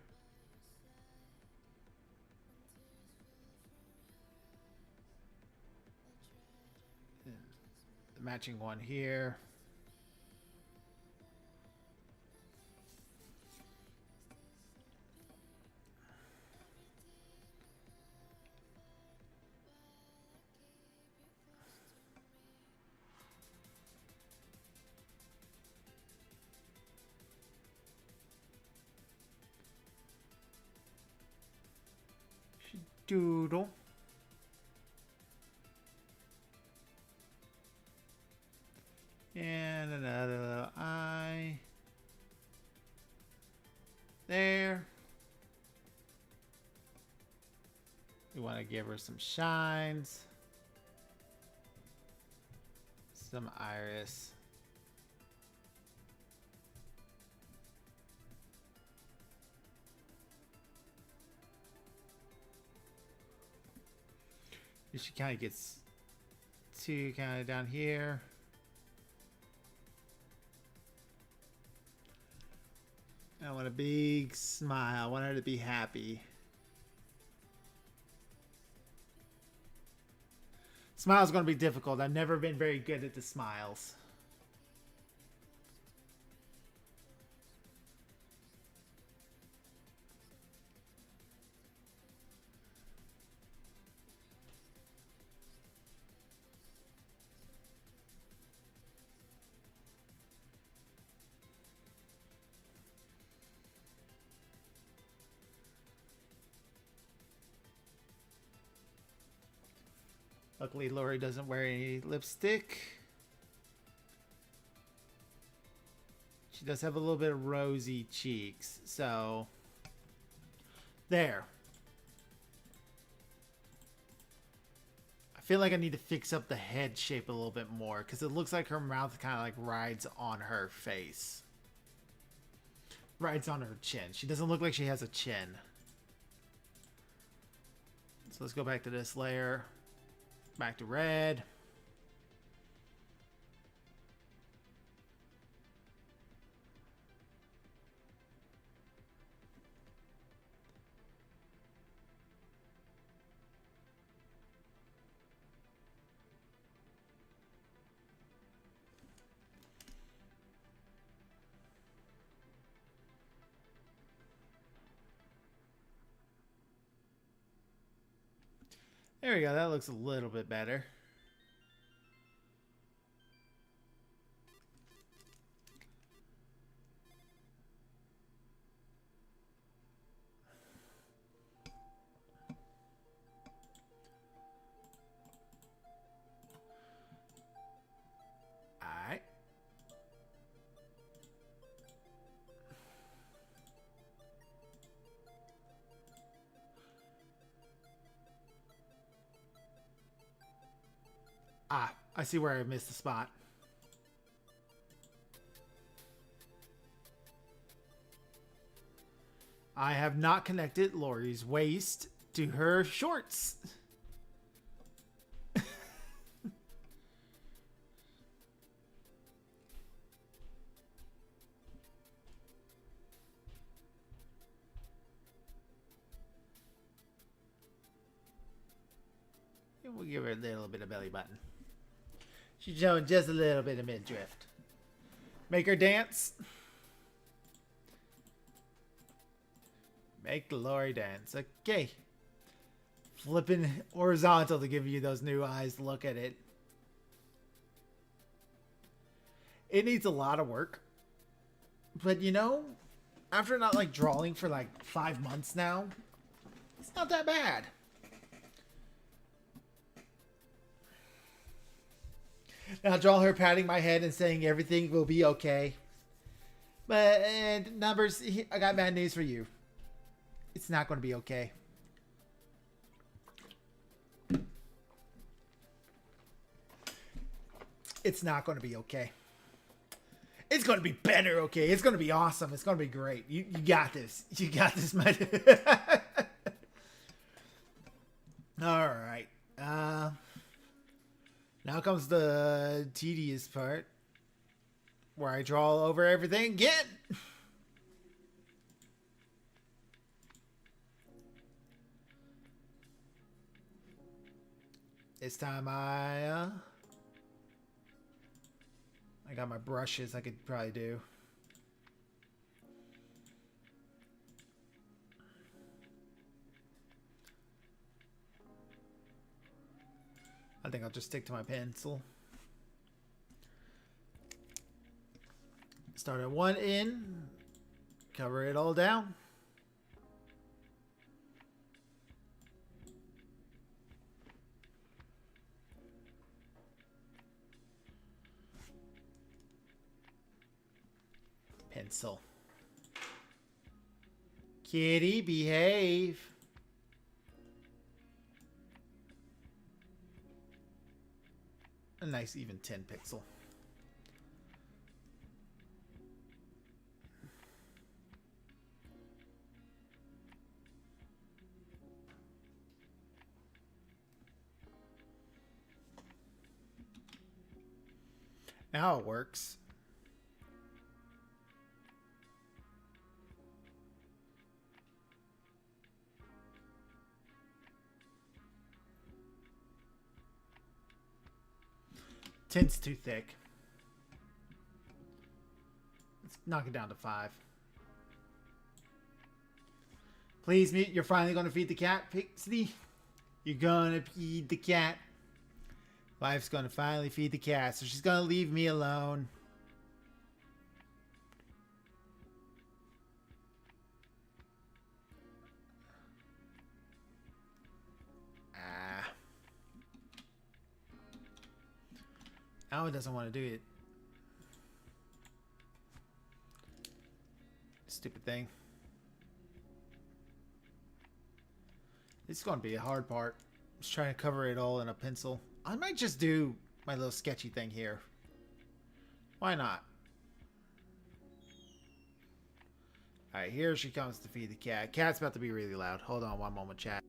The matching one here. Doodle. And another little eye. There. We want to give her some shines. Some iris. She kind of gets to kind of down here. I want a big smile. I want her to be happy. Smile's going to be difficult. I've never been very good at the smiles. Luckily, Lori doesn't wear any lipstick. She does have a little bit of rosy cheeks, so there. I feel like I need to fix up the head shape a little bit more because it looks like her mouth kind of like rides on her face. Rides on her chin. She doesn't look like she has a chin. So let's go back to this layer. Back to red. There we go. That looks a little bit better. Ah, I see where I missed the spot. I have not connected Lori's waist to her shorts. We'll give her a little bit of belly button. She's showing just a little bit of midriff. Make her dance. Make Lori dance. Okay. Flipping horizontal to give you those new eyes. Look at it. It needs a lot of work. But you know, after not like drawing for like 5 months now, it's not that bad. Now draw her patting my head and saying everything will be okay. But Numbers, I got bad news for you. It's not going to be okay. It's not going to be okay. It's going to be better, okay? It's going to be awesome. It's going to be great. You got this. You got this, my dude. All right. Now comes the tedious part, where I draw over everything again. This time I got my brushes I could probably do. I think I'll just stick to my pencil. Start at one end, cover it all down. Pencil. Kitty, behave. A nice even 10 pixel. Now it works. Tint's too thick. Let's knock it down to 5. Please, mute. You're finally going to feed the cat, Pixie. You're going to feed the cat. Wife's going to finally feed the cat, so she's going to leave me alone. Now it doesn't want to do it. Stupid thing. This is going to be a hard part. Just trying to cover it all in a pencil. I might just do my little sketchy thing here. Why not? Alright, here she comes to feed the cat. Cat's about to be really loud. Hold on one moment, chat.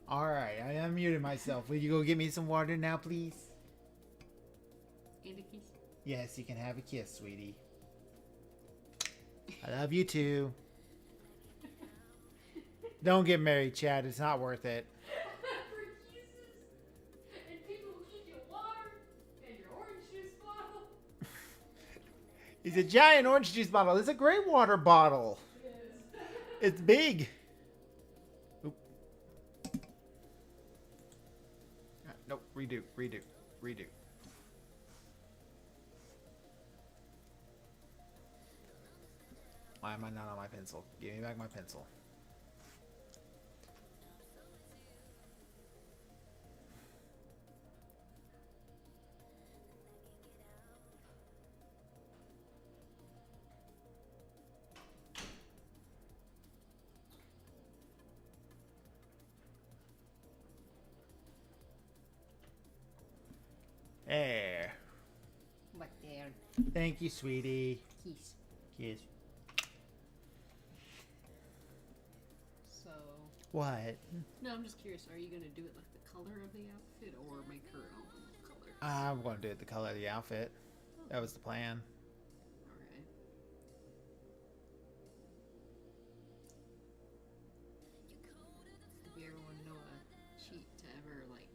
Alright, I unmuted myself. Will you go get me some water now, please? And a kiss. Yes, you can have a kiss, sweetie. I love you too. Don't get married, Chad. It's not worth it. For kisses and people who keep you water and your orange juice bottle. He's a giant orange juice bottle. It's a great water bottle. It is. It's big. Oop. Nope. Redo. Why am I not on my pencil? Give me back my pencil. There. But there. Thank you, sweetie. Kiss. Kiss. So. What? No, I'm just curious. Are you gonna do it like the color of the outfit, or make her own color? I'm going to do it the color of the outfit. That was the plan. Alright. If you ever want to know a cheat to ever like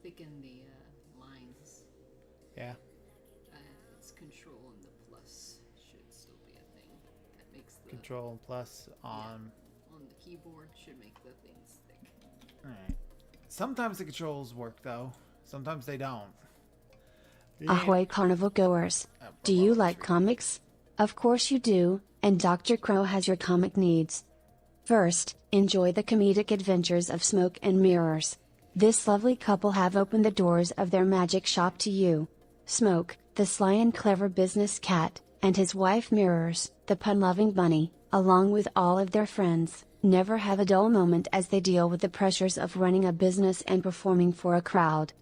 thicken the lines, Yeah. it's control and the plus should still be a thing. That makes the Control and plus on. on the keyboard should make the things thick. Alright. Sometimes the controls work, though. Sometimes they don't. Ahoy carnival goers. Do you like comics? Of course you do, and Dr. Crow has your comic needs. First, enjoy the comedic adventures of Smoke and Mirrors. This lovely couple have opened the doors of their magic shop to you. Smoke, the sly and clever business cat, and his wife Mirrors, the pun-loving bunny, along with all of their friends, never have a dull moment as they deal with the pressures of running a business and performing for a crowd.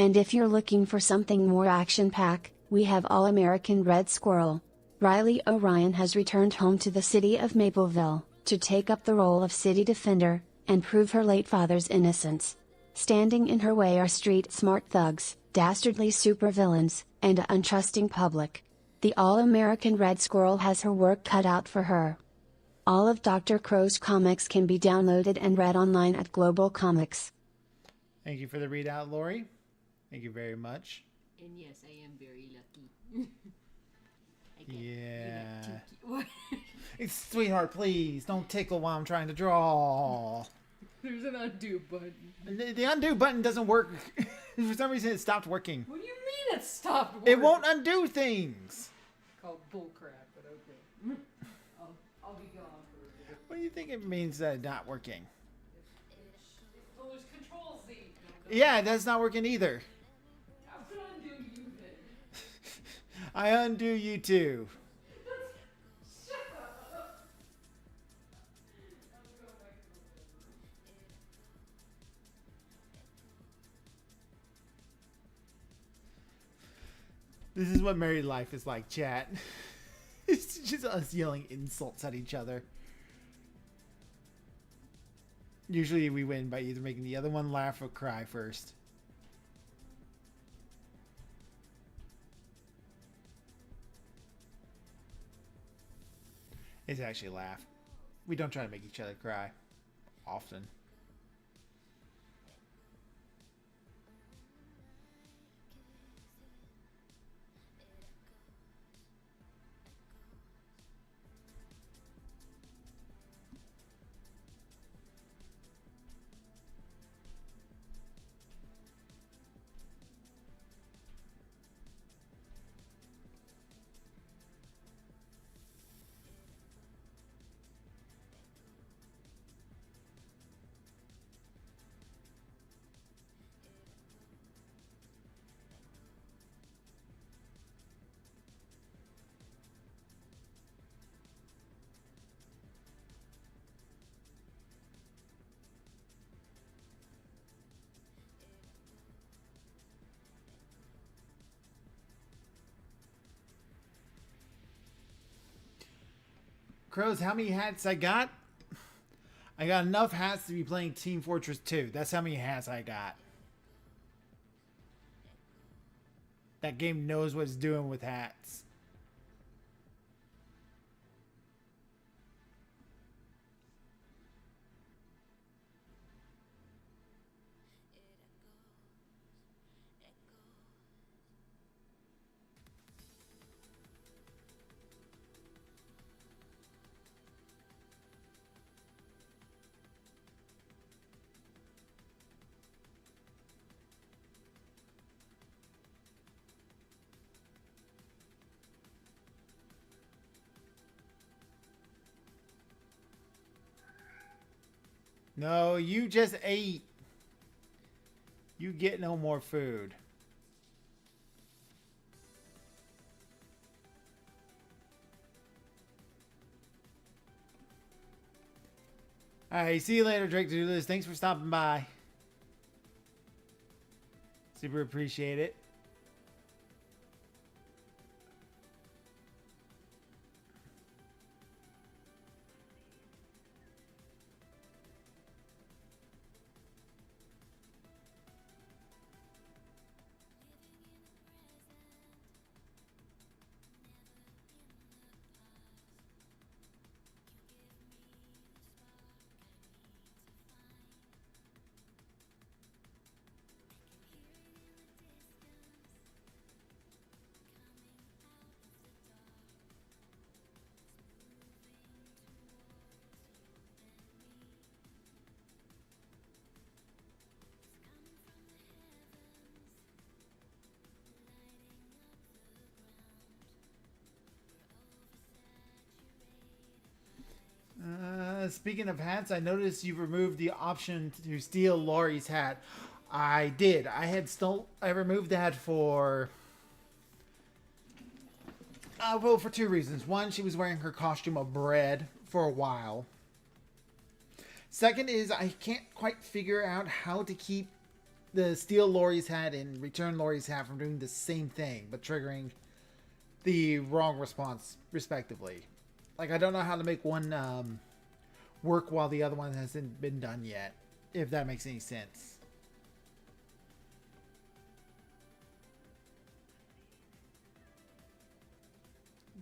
And if you're looking for something more action-packed, we have All-American Red Squirrel. Riley O'Ryan has returned home to the city of Mapleville, to take up the role of city defender, and prove her late father's innocence. Standing in her way are street-smart thugs, dastardly supervillains, and an untrusting public. The All-American Red Squirrel has her work cut out for her. All of Dr. Crow's comics can be downloaded and read online at Global Comics. Thank you for the readout, Lori. Thank you very much. And yes, I am very lucky. Yeah. What? Sweetheart, please don't tickle while I'm trying to draw. There's an undo button. The undo button doesn't work. For some reason, it stopped working. What do you mean it stopped working? It won't undo things. Called bullcrap, but okay. I'll be gone for a bit. What do you think it means that it's not working? Well, there's Control Z. Yeah, that's not working either. I'm gonna undo you then. I undo you too. Shut up. I'm going back to the This is what married life is like, chat. It's just us yelling insults at each other. Usually we win by either making the other one laugh or cry first. It's actually laugh. We don't try to make each other cry. Often. Crows, how many hats I got? I got enough hats to be playing Team Fortress 2. That's how many hats I got. That game knows what it's doing with hats. No, you just ate. You get no more food. Alright, see you later, Drake to do this. Thanks for stopping by. Super appreciate it. Speaking of hats, I noticed you've removed the option to steal Lari's hat. I did. I removed that for well, for two reasons. One, she was wearing her costume of bread for a while. Second is I can't quite figure out how to keep the steal Lari's hat and return Lari's hat from doing the same thing, but triggering the wrong response, respectively. Like, I don't know how to make one work while the other one hasn't been done yet, if that makes any sense.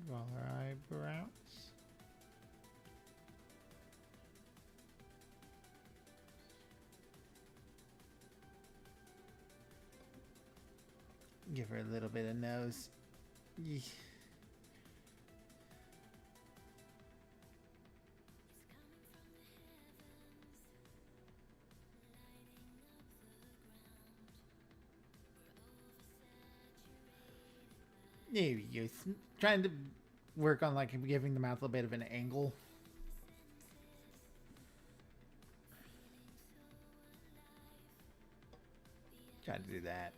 Draw her eyebrows. Give her a little bit of nose. Yee. There you go. Trying to work on like giving the mouth a bit of an angle. Trying to do that.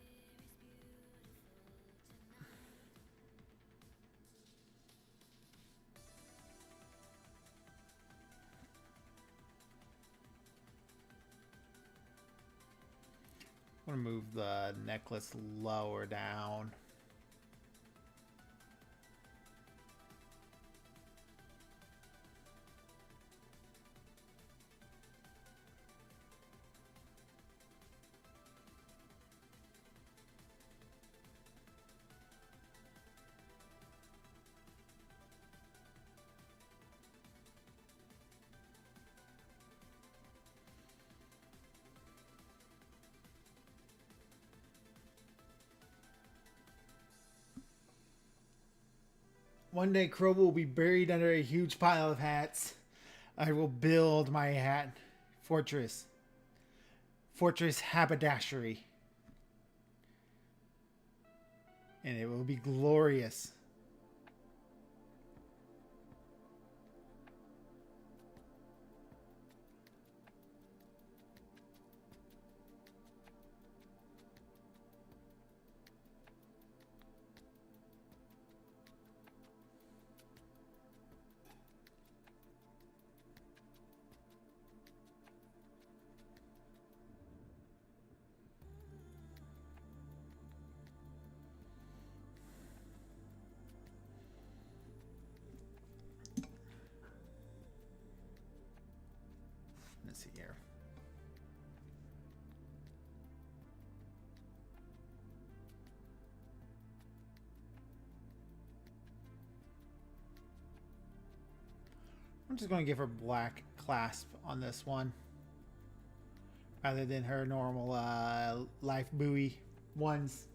I'm gonna move the necklace lower down. One day Kroba will be buried under a huge pile of hats. I will build my hat fortress. Fortress haberdashery. And it will be glorious. Let's see here. I'm just going to give her black clasp on this one, rather than her normal life buoy ones.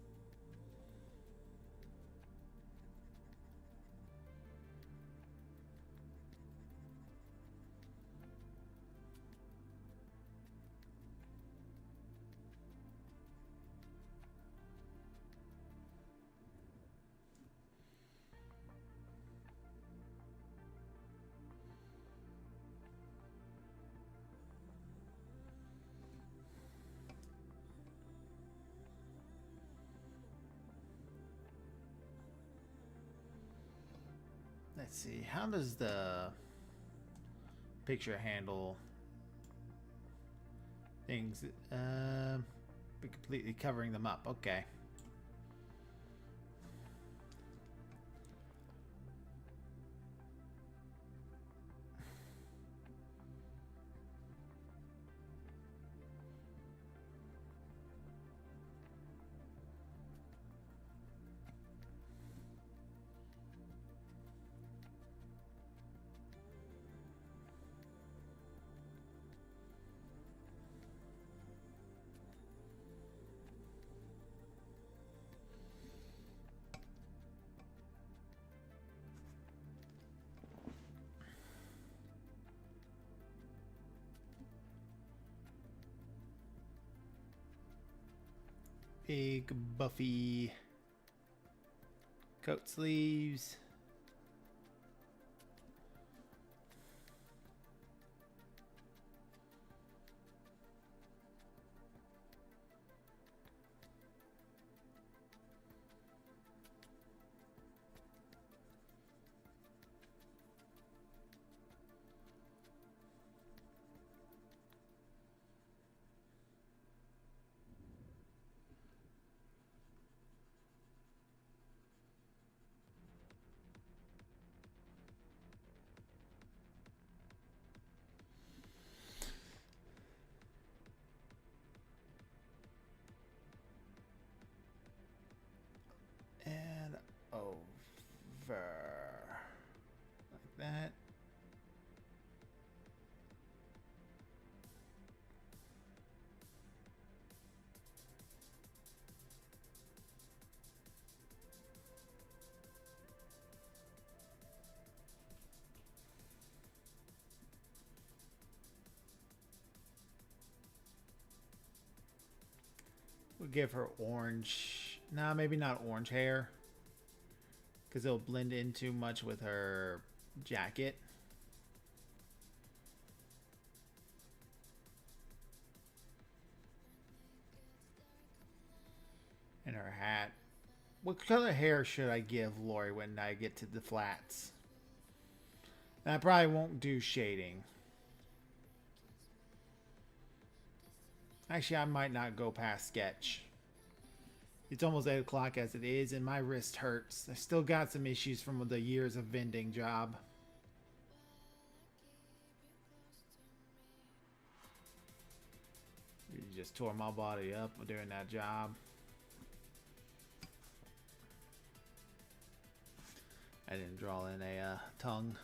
Let's see, how does the picture handle things? Be completely covering them up. Okay. Big buffy coat sleeves. And over like that. We'll give her orange. Nah, maybe not orange hair, because it'll blend in too much with her jacket. And her hat. What color hair should I give Lori when I get to the flats? And I probably won't do shading. Actually, I might not go past sketch. It's almost 8 o'clock as it is, and my wrist hurts. I still got some issues from the years of vending job. You just tore my body up doing that job. I didn't draw in a tongue.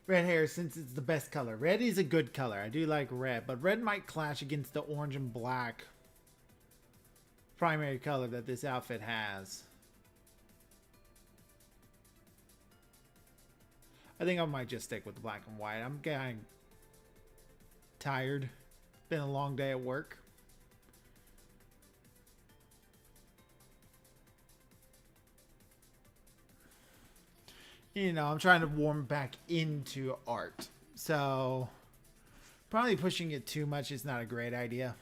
Red hair, since it's the best color. Red is a good color. I do like red, but red might clash against the orange and black primary color that this outfit has. I think I might just stick with the black and white. I'm getting tired. Been a long day at work. You know, I'm trying to warm back into art. So, probably pushing it too much is not a great idea.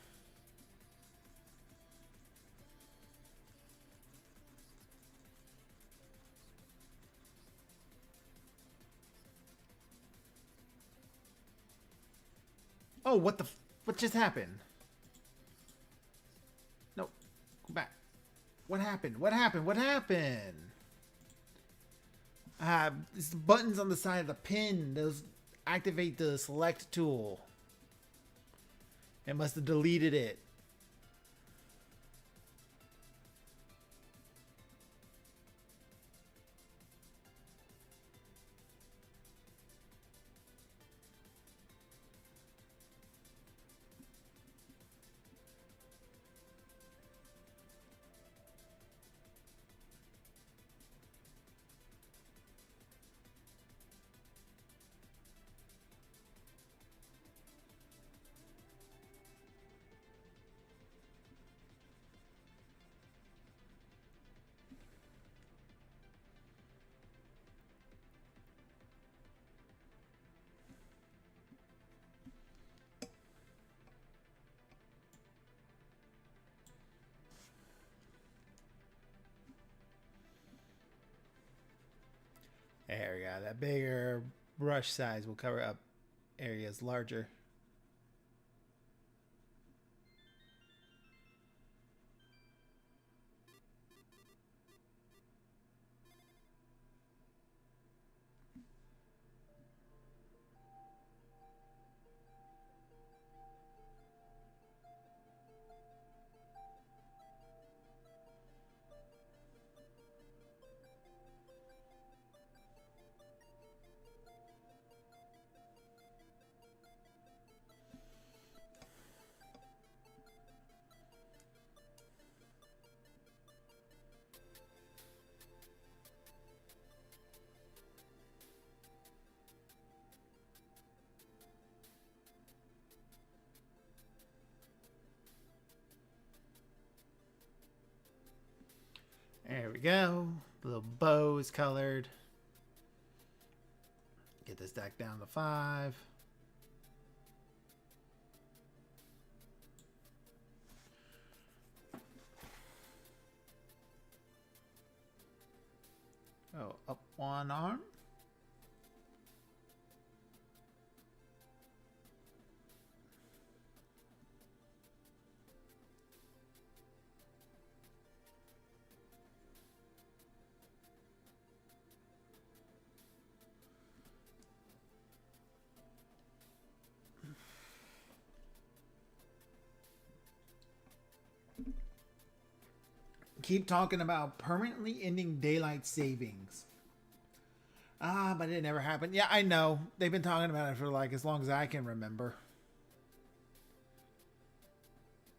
Oh, what just happened? No. What happened? What happened? What happened? It's the buttons on the side of the pin. Those activate the select tool. It must have deleted it. There we go. That bigger brush size will cover up areas larger. There we go. The little bow is colored. Get this deck down to 5. Oh, up one arm. Keep talking about permanently ending daylight savings. But it never happened. Yeah, I know. They've been talking about it for like as long as I can remember.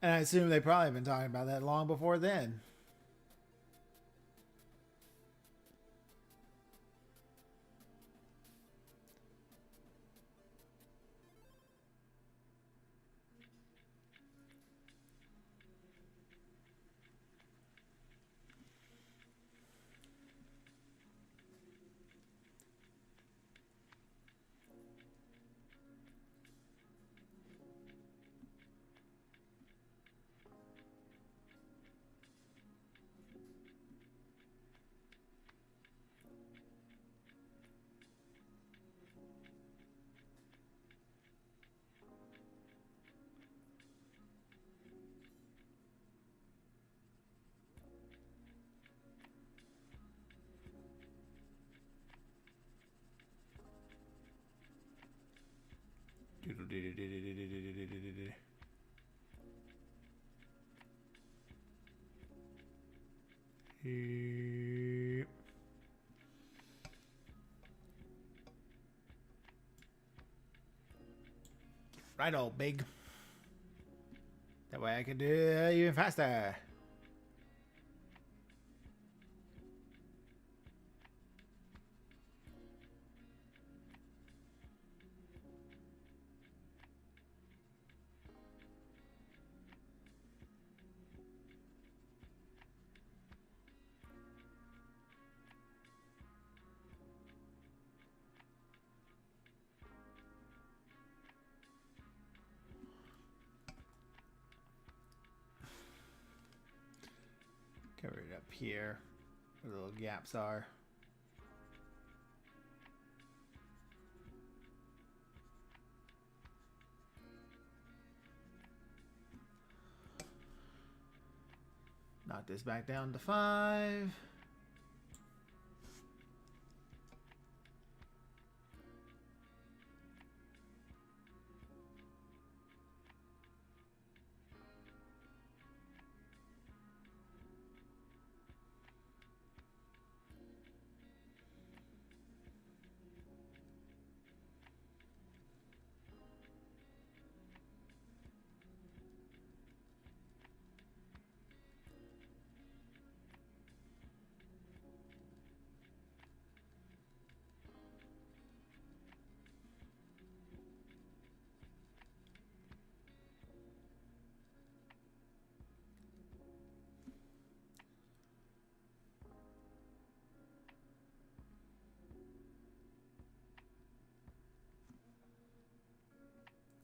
And I assume they probably been talking about that long before then. Right, old big. That way I can do it even faster. Cover it up here where the little gaps are. Knock this back down to 5.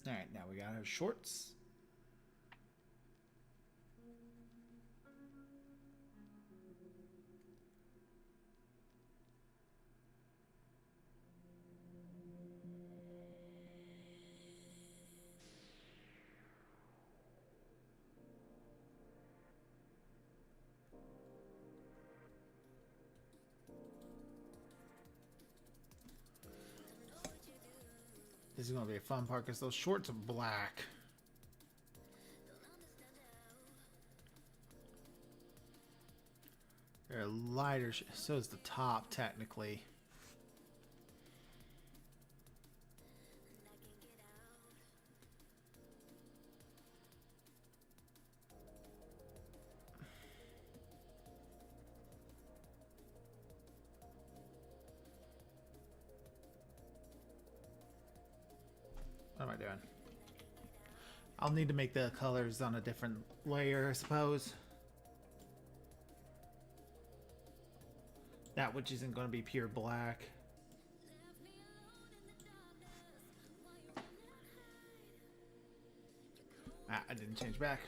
Alright, now we got our shorts. This is going to be a fun part because those shorts are black. They're lighter, so is the top technically. What am I doing? I'll need to make the colors on a different layer, I suppose. That which isn't going to be pure black. Ah, I didn't change back.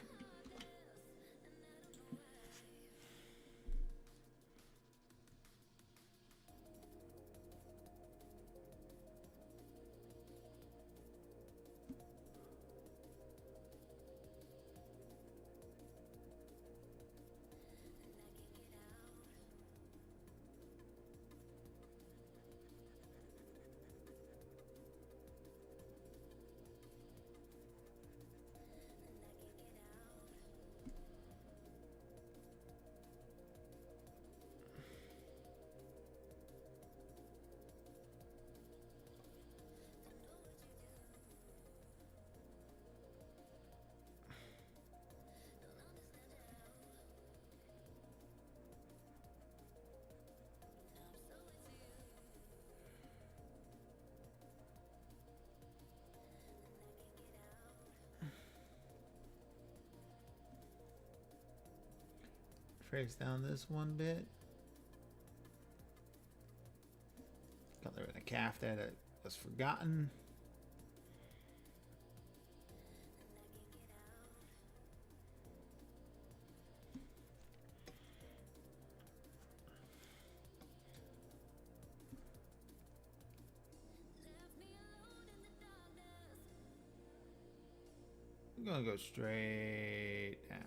Trace down this one bit. Color in a calf there that was forgotten. I'm gonna go straight down.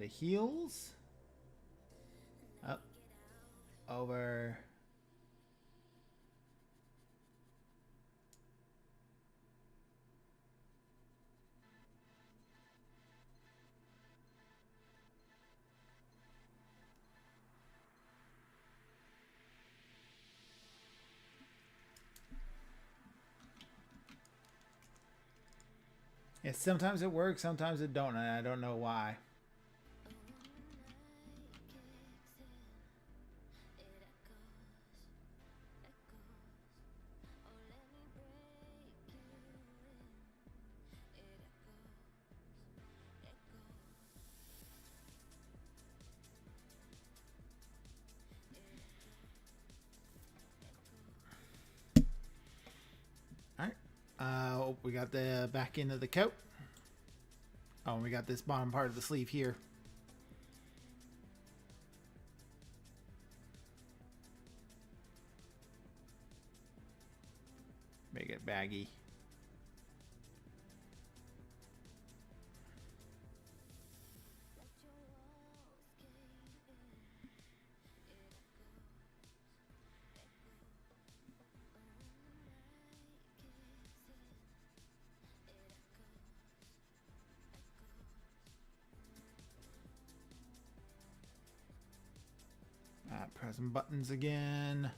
heels. Up. Over. Yeah, sometimes it works, sometimes it don't, and I don't know why. Alright. We got the back end of the coat. Oh, and we got this bottom part of the sleeve here. Make it baggy. Pressing buttons again.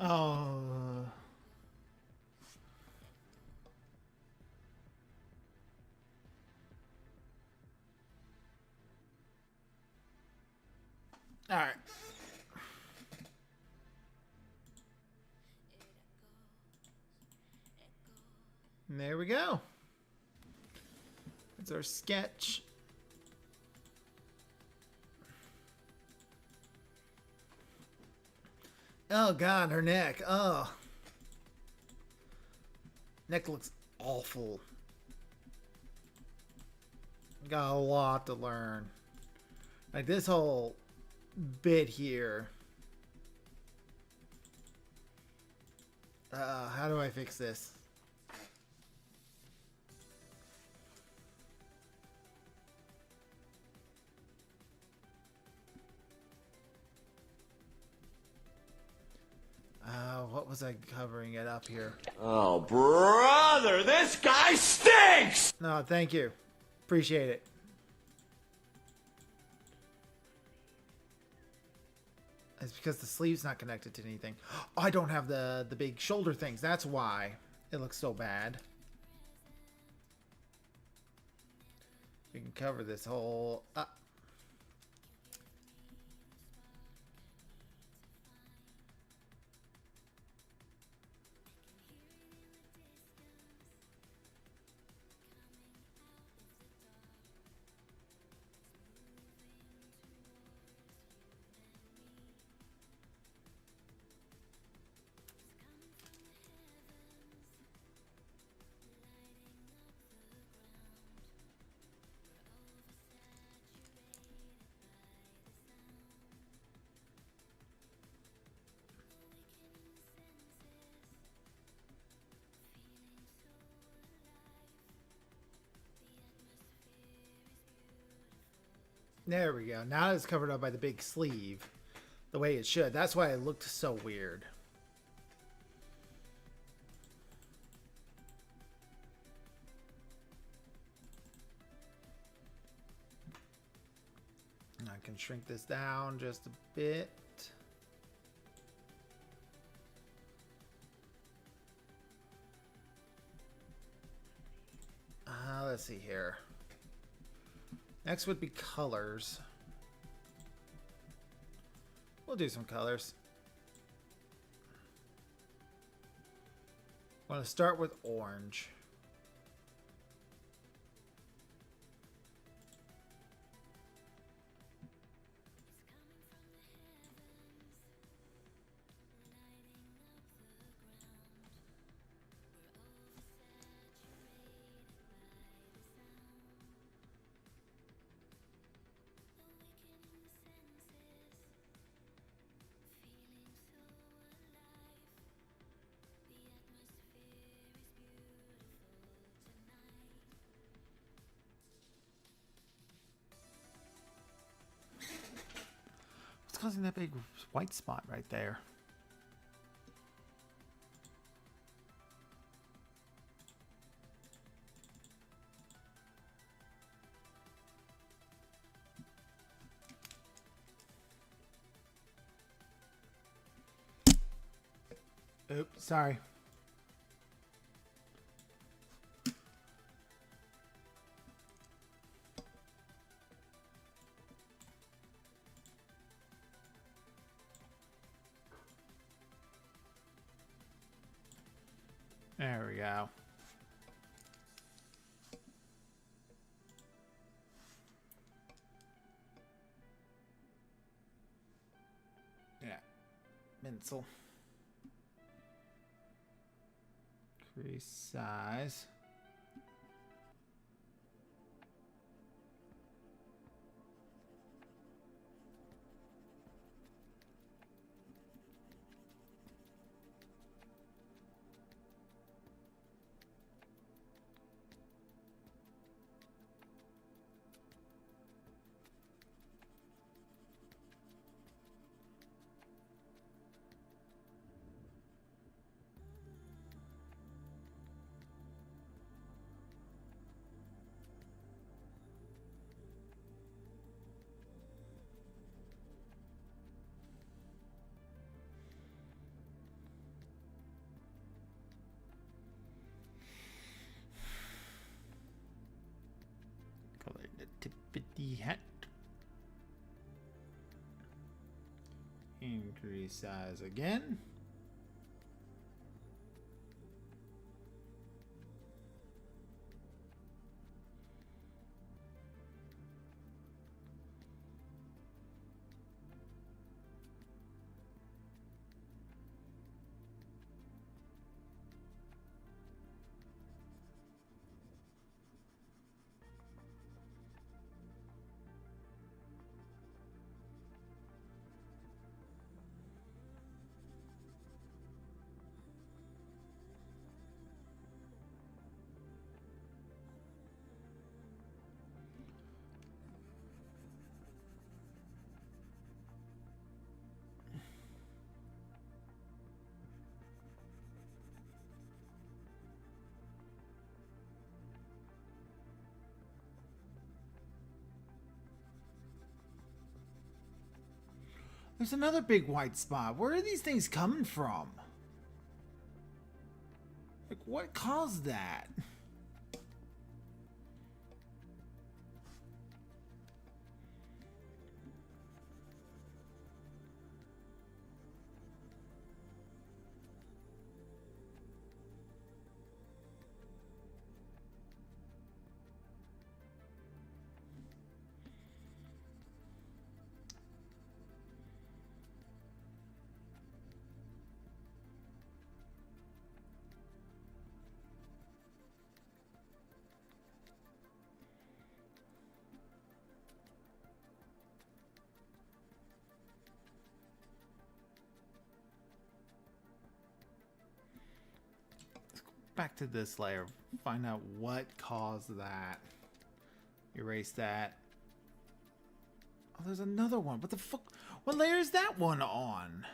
Oh. All right. And there we go. That's our sketch. Oh God, her neck. Oh. Neck looks awful. Got a lot to learn. Like this whole bit here. How do I fix this? What was I covering it up here? Oh, brother, this guy stinks! No, thank you. Appreciate it. It's because the sleeve's not connected to anything. Oh, I don't have the big shoulder things. That's why it looks so bad. We can cover this whole... There we go. Now it's covered up by the big sleeve. The way it should. That's why it looked so weird. I can shrink this down just a bit. Let's see here. Next would be colors. We'll do some colors. I'm going to start with orange. What's causing that big white spot right there? Oops, sorry. There we go. Yeah. Pencil. Crease size. Color the tippity hat. Increase size again. There's another big white spot. Where are these things coming from? Like, what caused that? Back to this layer. Find out what caused that. Erase that. Oh, there's another one. What the fuck? What layer is that one on?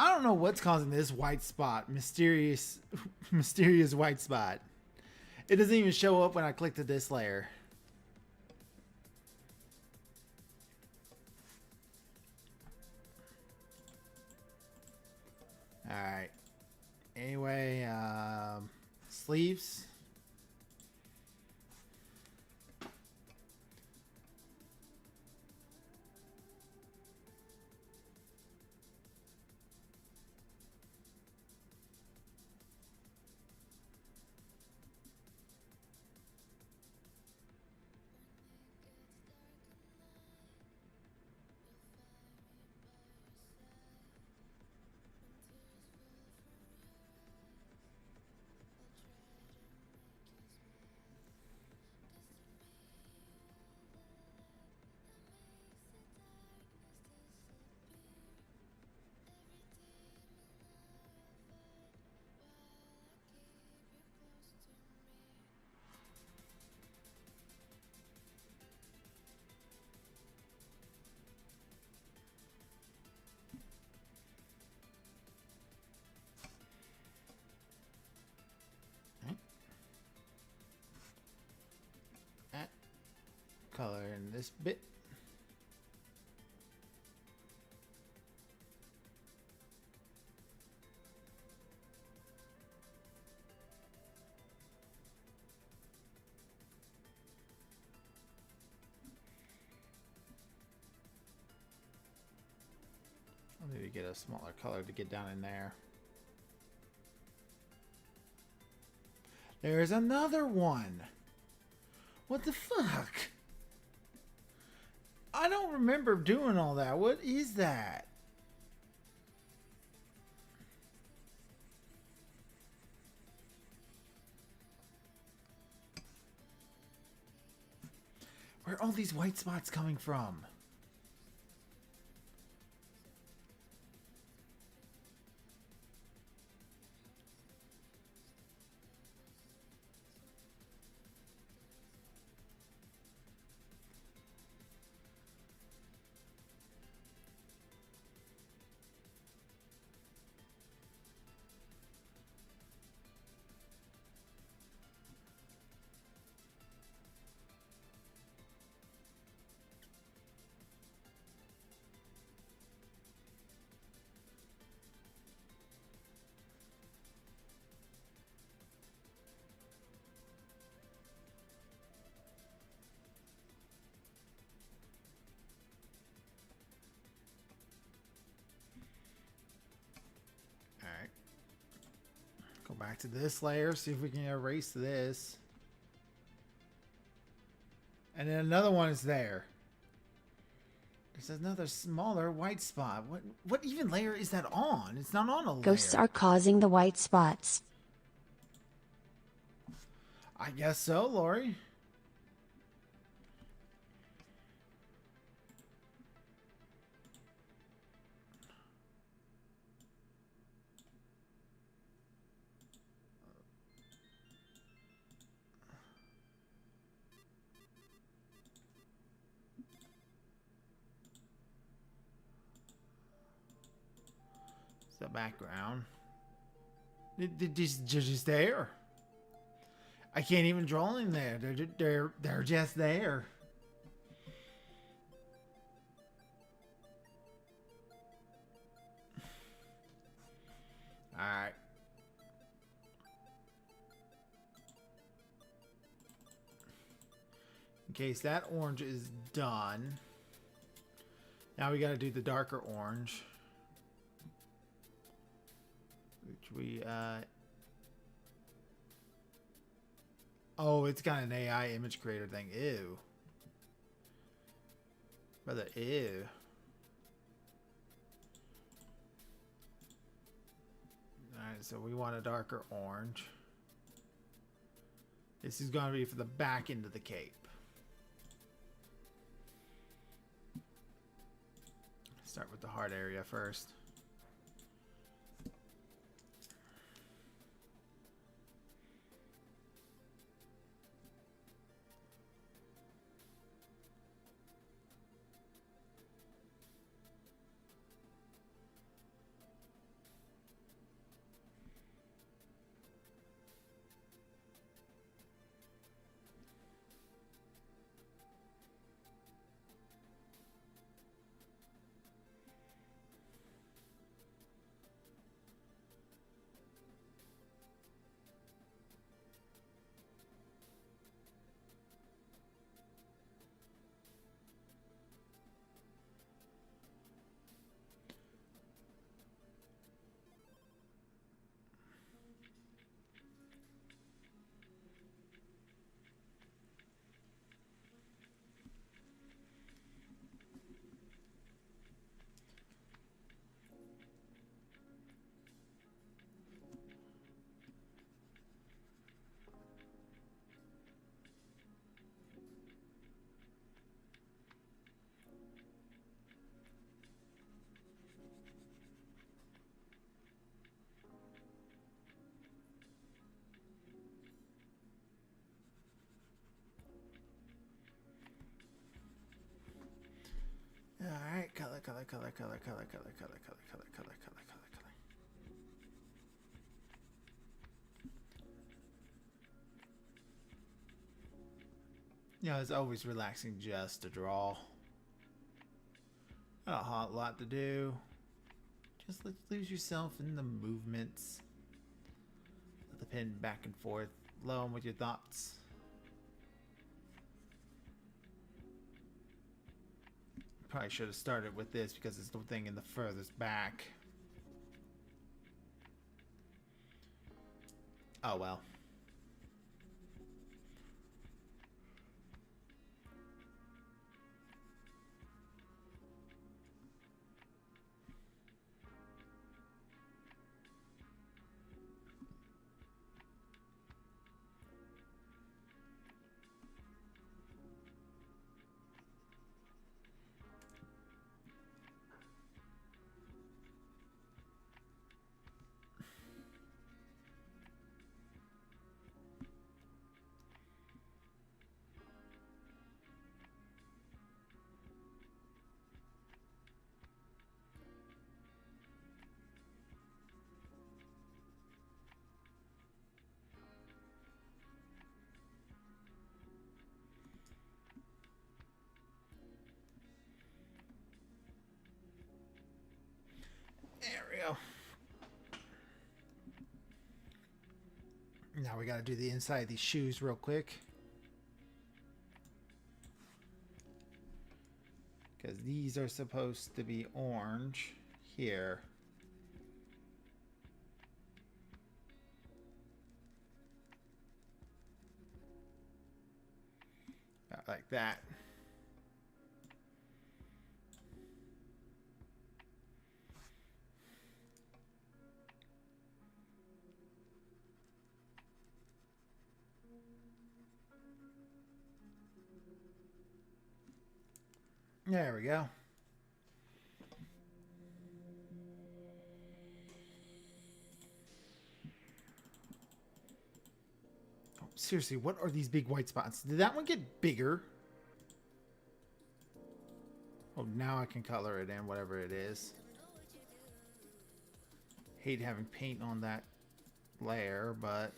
I don't know what's causing this white spot. Mysterious white spot. It doesn't even show up when I click to this layer. Alright. Anyway, sleeves. Color in this bit. I'll need to get a smaller color to get down in there. There's another one. What the fuck? I don't remember doing all that. What is that? Where are all these white spots coming from? Alright. Go back to this layer, see if we can erase this. And then another one is there. There's another smaller white spot. What even layer is that on? It's not on a layer. Ghosts are causing the white spots. I guess so, Lori. The background. They're just there. I can't even draw in there. They're just there. All right. In case that orange is done, now we got to do the darker orange. Which we, oh, it's got an AI image creator thing. Ew. Brother, ew. Alright, so we want a darker orange. This is going to be for the back end of the cape. Start with the heart area first. color, color, color, color, color, color, color, color, color, color, color. You know, it's always relaxing just to draw. Not a hot lot to do. Just lose yourself in the movements. Let the pen back and forth. Flow on with your thoughts. Probably should have started with this because it's the thing in the furthest back. Oh well. There we go. Now we got to do the inside of these shoes real quick. Because these are supposed to be orange here. Like that. There we go. Oh, seriously, what are these big white spots? Did that one get bigger? Oh, now I can color it in, whatever it is. Hate having paint on that layer, but...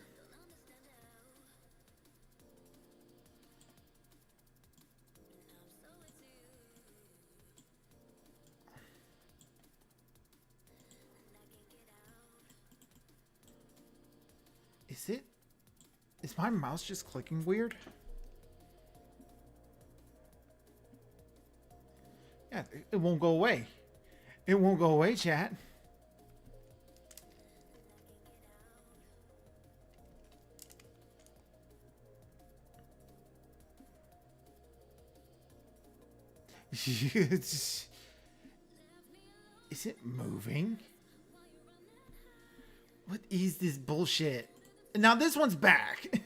Is my mouse just clicking weird? Yeah, it won't go away. It won't go away, chat. Is it moving? What is this bullshit? Now this one's back.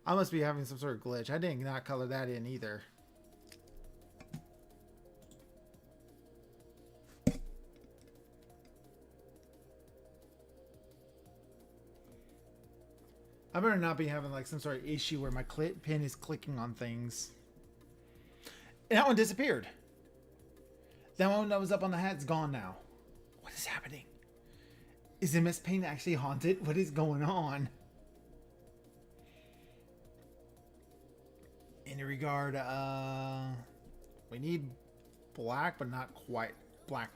I must be having some sort of glitch. I did not color that in either. I better not be having like some sort of issue where my pen is clicking on things. And that one disappeared. That one that was up on the hat's gone now. What is happening? Is MS Paint actually haunted? What is going on? In regard, we need black, but not quite black.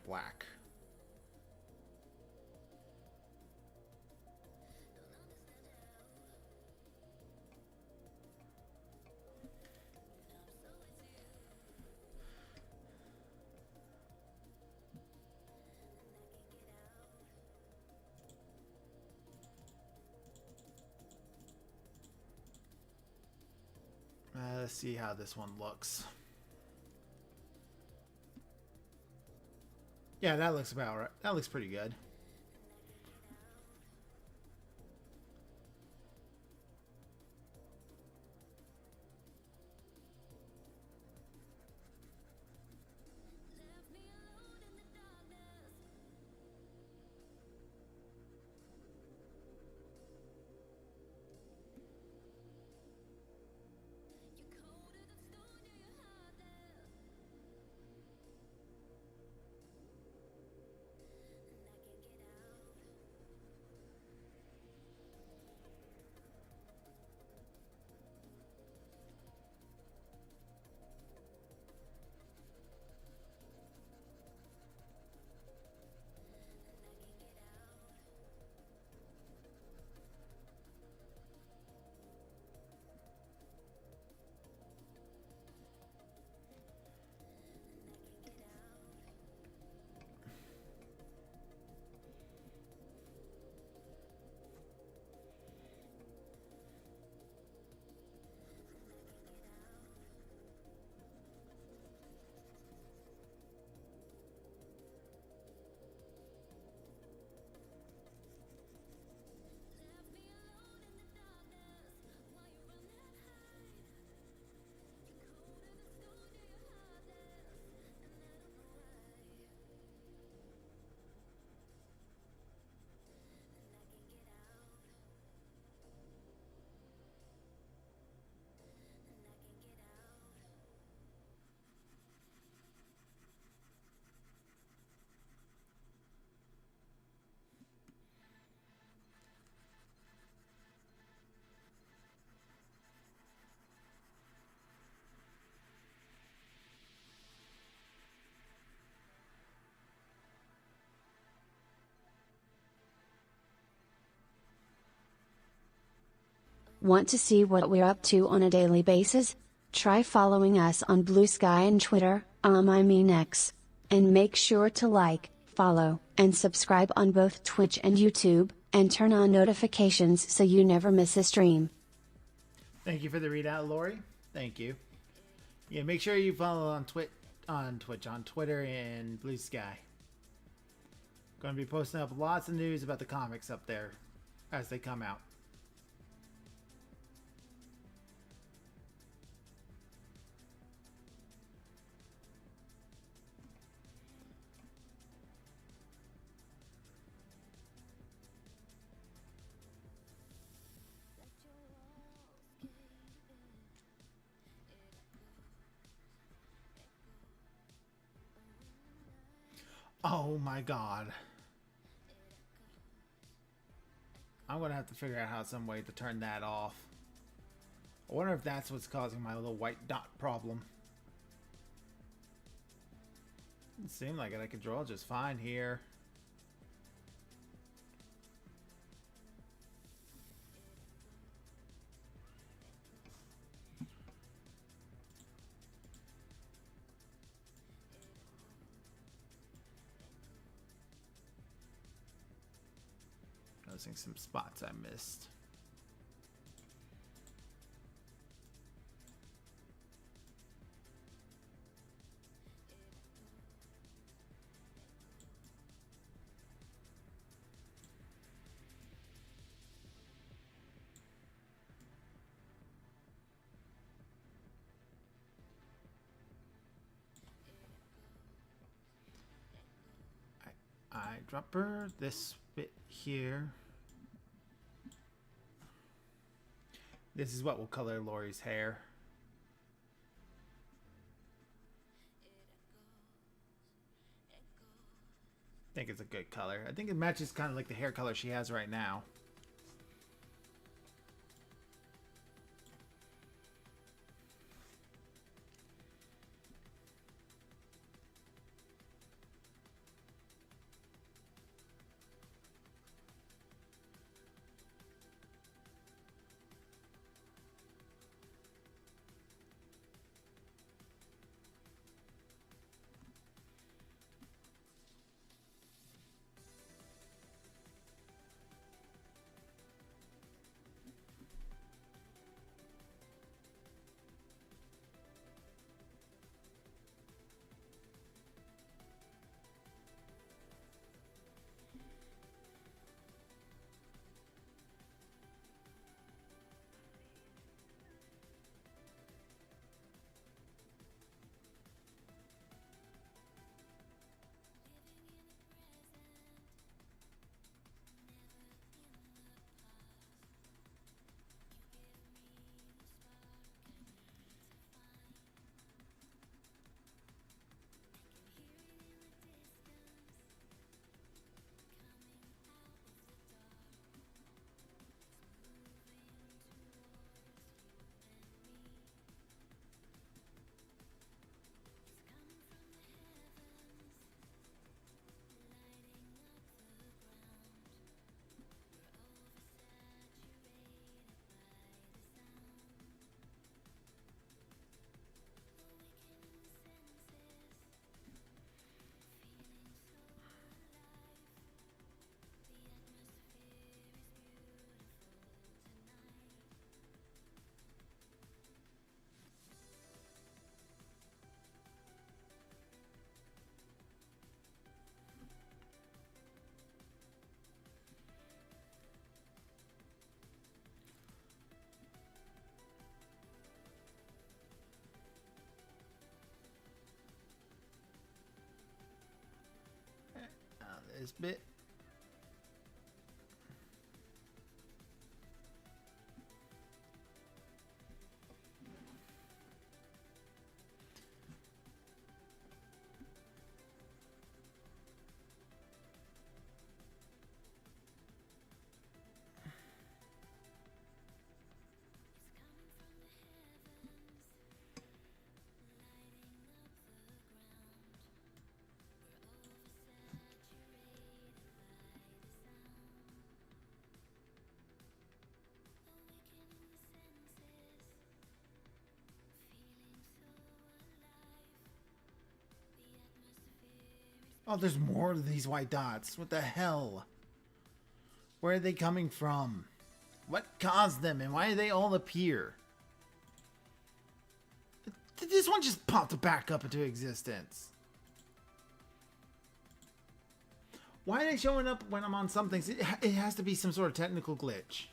Let's see how this one looks. Yeah, that looks about right. That looks pretty good. Want to see what we're up to on a daily basis? Try following us on Blue Sky and Twitter, I mean X. And make sure to like, follow, and subscribe on both Twitch and YouTube, and turn on notifications so you never miss a stream. Thank you for the readout, Lori. Thank you. Yeah, make sure you follow on on Twitter and Blue Sky. Going to be posting up lots of news about the comics up there as they come out. Oh my god. I'm gonna have to figure out some way to turn that off. I wonder if that's what's causing my little white dot problem. It seemed like it. I could draw just fine here. Noticing some spots I missed. Eyedropper, this bit here. This is what will color Lori's hair. I think it's a good color. I think it matches kind of like the hair color she has right now. This bit. Oh, there's more of these white dots. What the hell? Where are they coming from? What caused them and why do they all appear? This one just popped back up into existence. Why are they showing up when I'm on some things? It has to be some sort of technical glitch.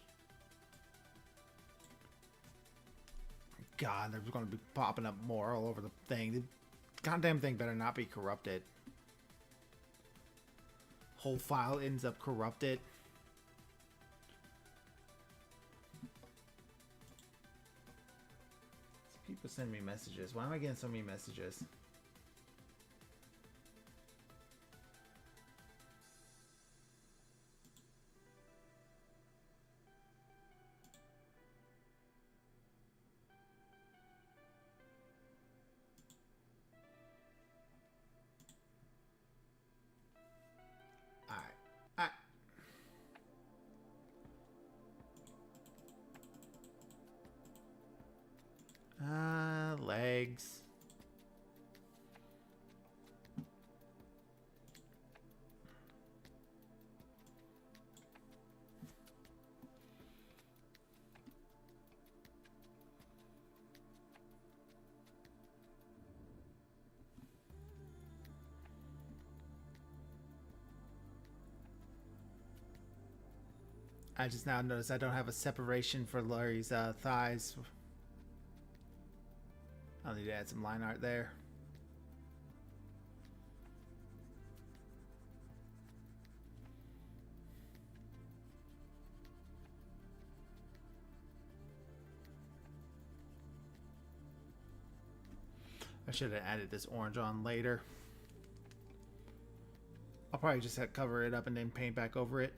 God, there's going to be popping up more all over the thing. The goddamn thing better not be corrupted. Whole file ends up corrupted. People send me messages. Why am I getting so many messages? Alright. Legs. I just now noticed I don't have a separation for Lari's thighs. I'll need to add some line art there. I should have added this orange on later. I'll probably just cover it up and then paint back over it.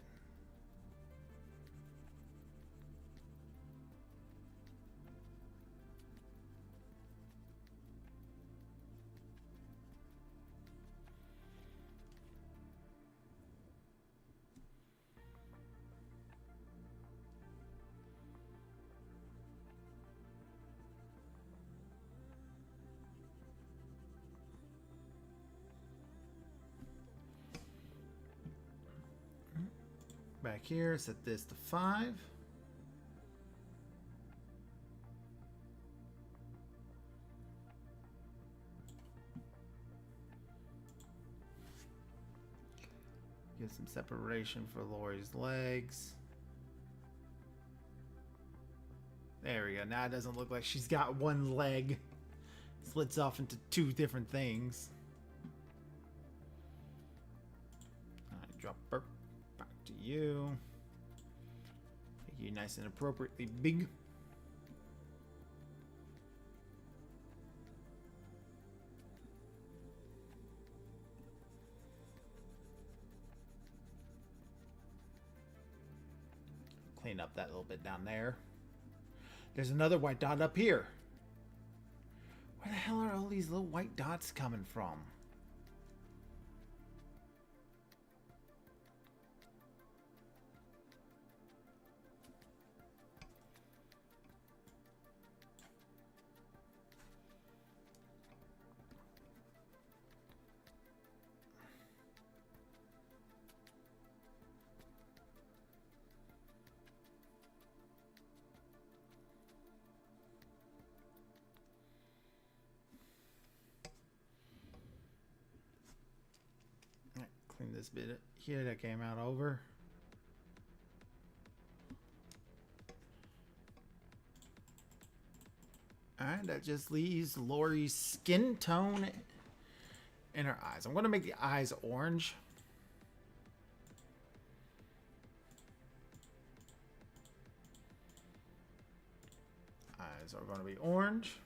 Back here, set this to 5. Give some separation for Lori's legs. There we go. Now it doesn't look like she's got one leg. Slits off into 2 different things. Alright, drop her. To you. Make you nice and appropriately big. Clean up that little bit down there. There's another white dot up here. Where the hell are all these little white dots coming from? Clean this bit here that came out over. Alright, that just leaves Lori's skin tone and her eyes. I'm going to make the eyes orange. Eyes are going to be orange.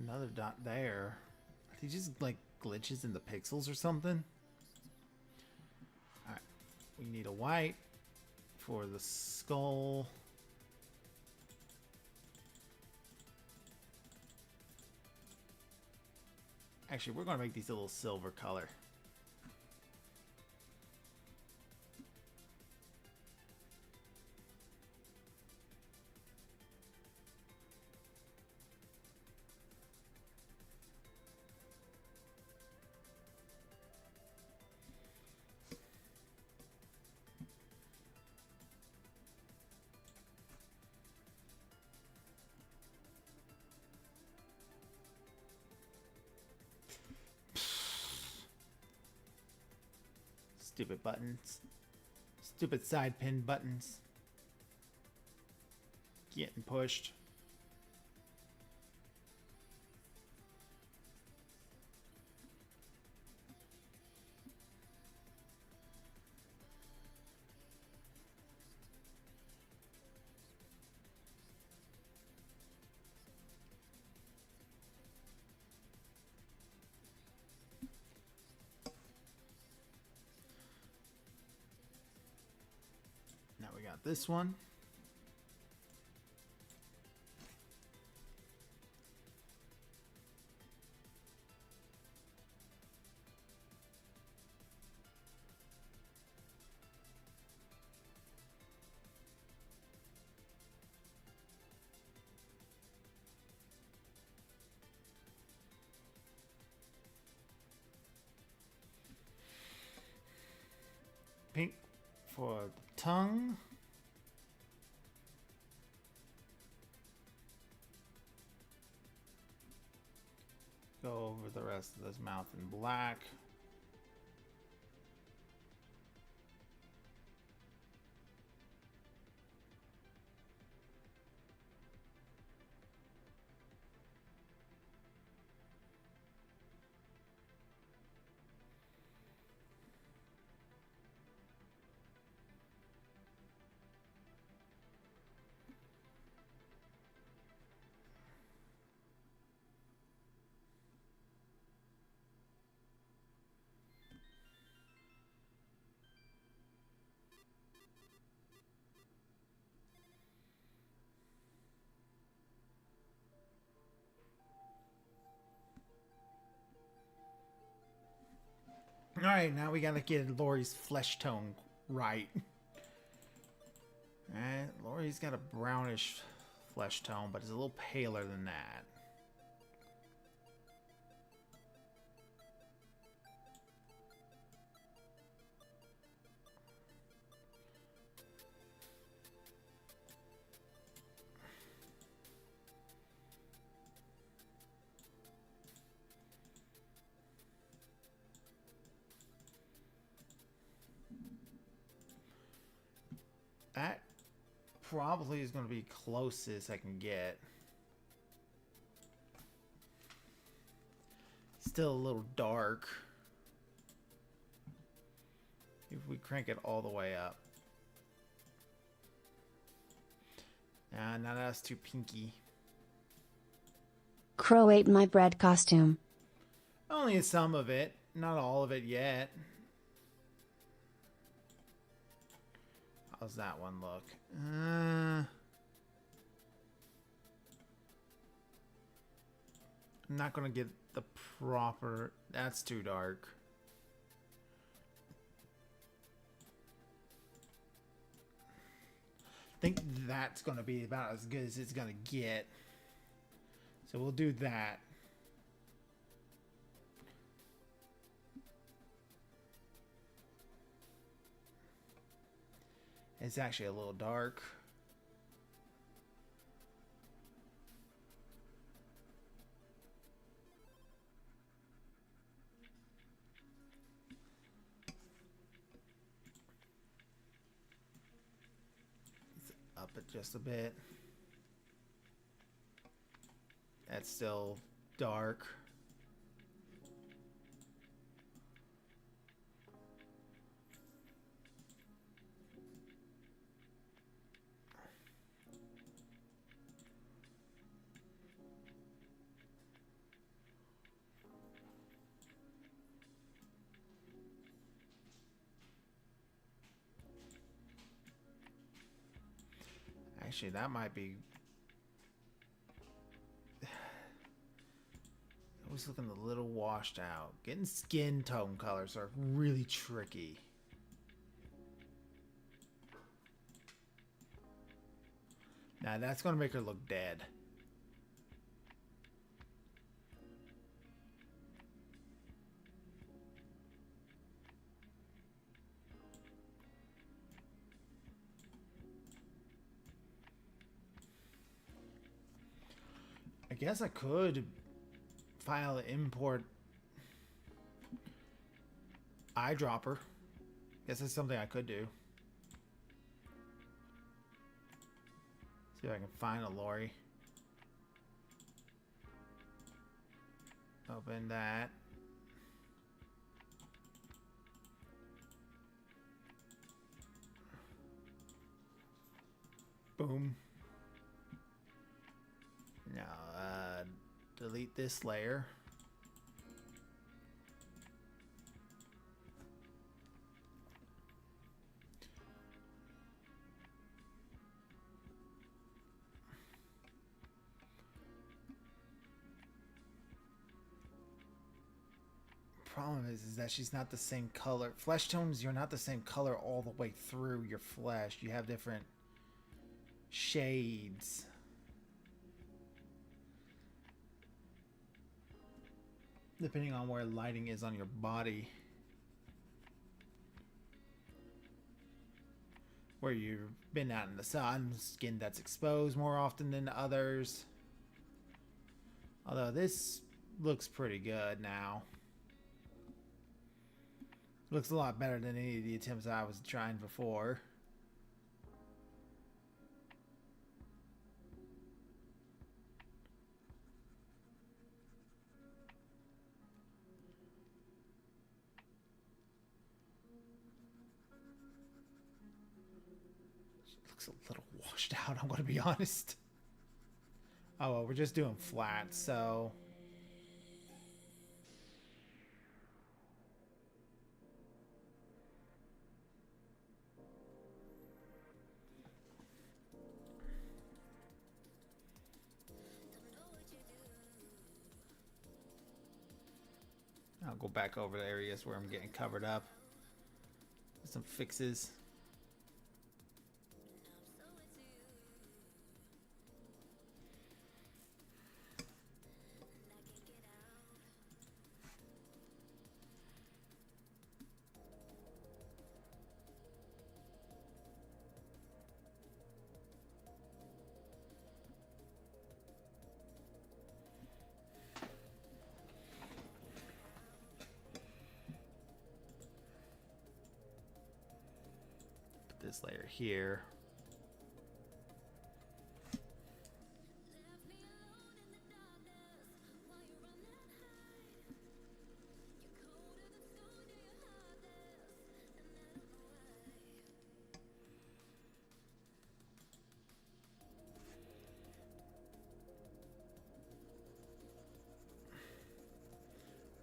Another dot there. Are they just like glitches in the pixels or something? Alright. We need a white for the skull. Actually, we're going to make these a little silver color. Stupid buttons. Stupid side pin buttons. Getting pushed. Now we got this one. Pink for the tongue. Go over the rest of this mouth in black. Alright, now we gotta get Lori's flesh tone right. Alright, Lori's got a brownish flesh tone, but it's a little paler than that. That probably is going to be closest I can get. Still a little dark. If we crank it all the way up. Now that's too pinky. Crow ate my bread costume. Only some of it, not all of it yet. How's that one look? I'm not gonna get the proper. That's too dark. I think that's gonna be about as good as it's gonna get. So we'll do that. It's actually a little dark. Let's up it just a bit. That's still dark. Actually, that might be... Always looking a little washed out. Getting skin tone colors are really tricky. Now that's going to make her look dead. I guess I could file an import eyedropper. Guess that's something I could do. See if I can find a Lari. Open that. Boom. Now, delete this layer. Problem is that she's not the same color. Flesh tones, you're not the same color all the way through your flesh. You have different shades. Depending on where lighting is on your body. Where you've been out in the sun, skin that's exposed more often than others. Although this looks pretty good now. Looks a lot better than any of the attempts I was trying before. Looks a little washed out, I'm going to be honest. Oh, well, we're just doing flat, so... I'll go back over the areas where I'm getting covered up. Some fixes. This layer here.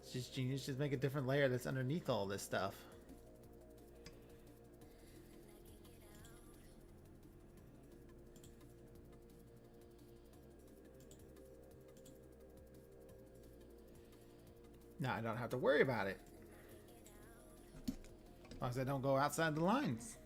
It's just genius. Just make a different layer that's underneath all this stuff. Now I don't have to worry about it. As long as I don't go outside the lines.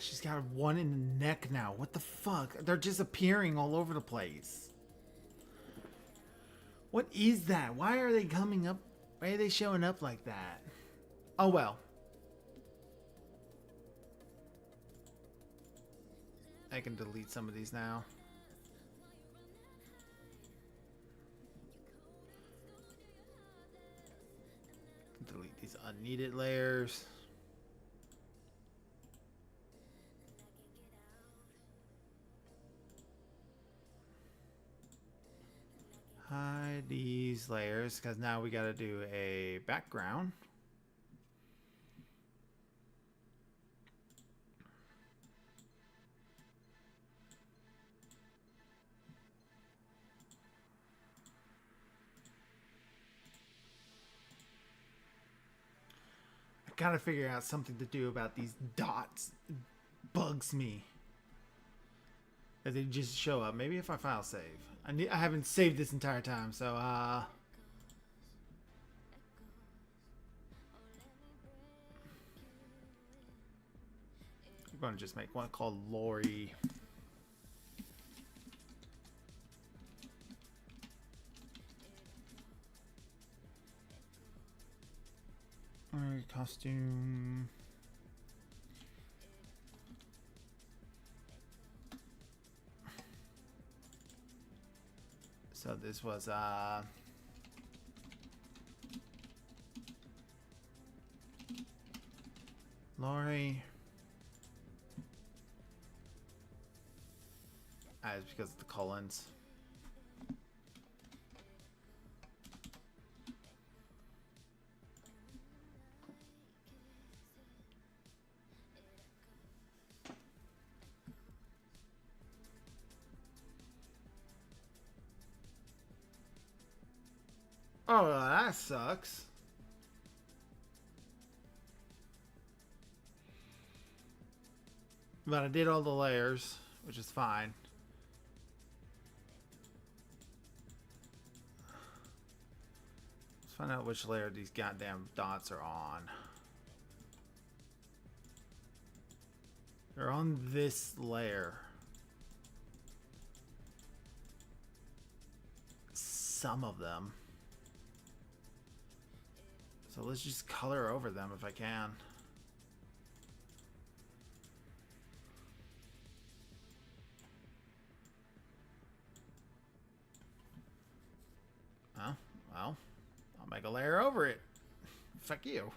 she's got one in the neck now. What the fuck? They're just appearing all over the place. What is that? Why are they coming up? Why are they showing up like that? Oh well. I can delete some of these now. Delete these unneeded layers. Hide these layers because now we got to do a background. I gotta figure out something to do about these dots. It bugs me that they just show up. Maybe if I file save. I haven't saved this entire time, so I'm gonna just make one called Lari. Alright, costume. So this was Lari. It's because of the colons. Oh, that sucks. But I did all the layers, which is fine. Let's find out which layer these goddamn dots are on. They're on this layer. Some of them. So let's just color over them if I can. Oh, well, I'll make a layer over it. Fuck you.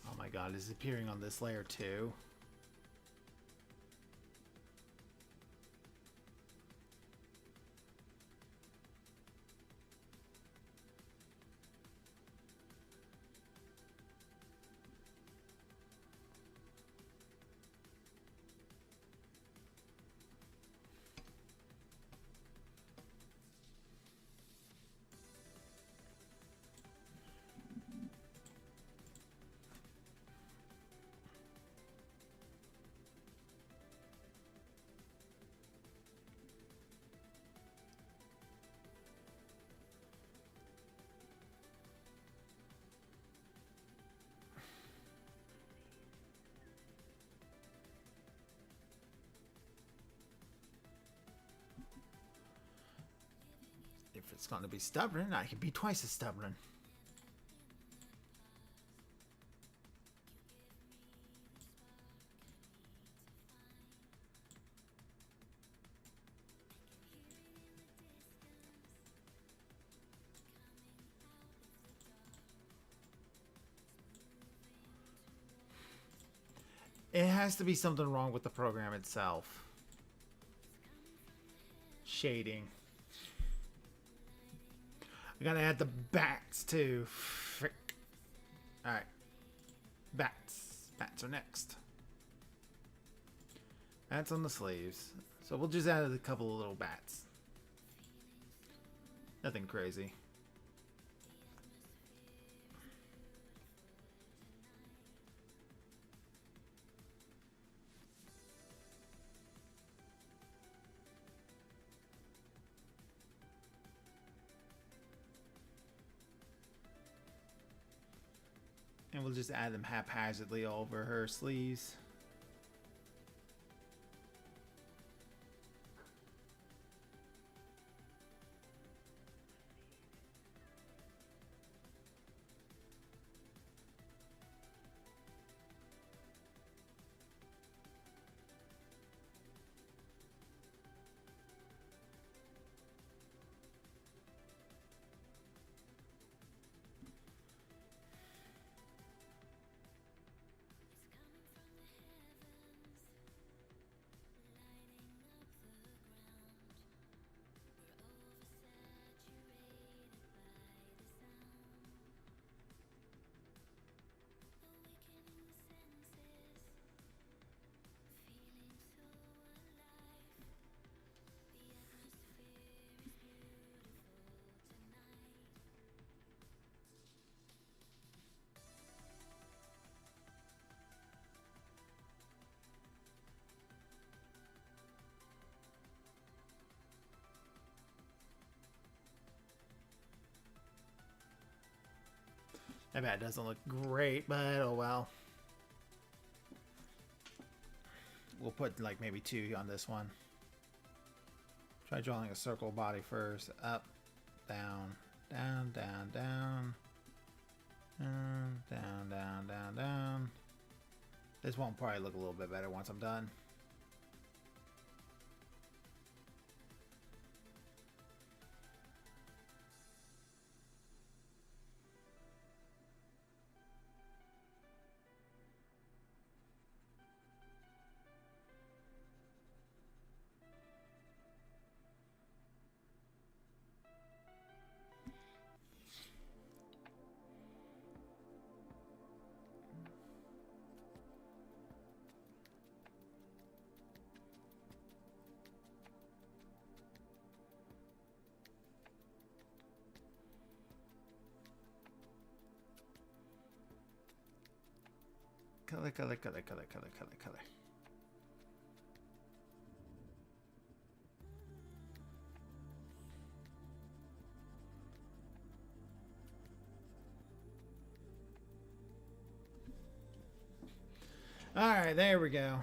Oh my god, is it appearing on this layer too? If it's going to be stubborn, I can be twice as stubborn. It has to be something wrong with the program itself. Shading. I gotta add the bats too. Frick. Alright. Bats. Bats are next. Bats on the sleeves. So we'll just add a couple of little bats. Nothing crazy. And we'll just add them haphazardly over her sleeves. I bet it doesn't look great, but oh well. We'll put like maybe 2 on this one. Try drawing a circle body first. Up, down, down, down, down. Down, down, down, down, down. This one will probably look a little bit better once I'm done. Color, color, color, color, color, color, color. Alright, there we go.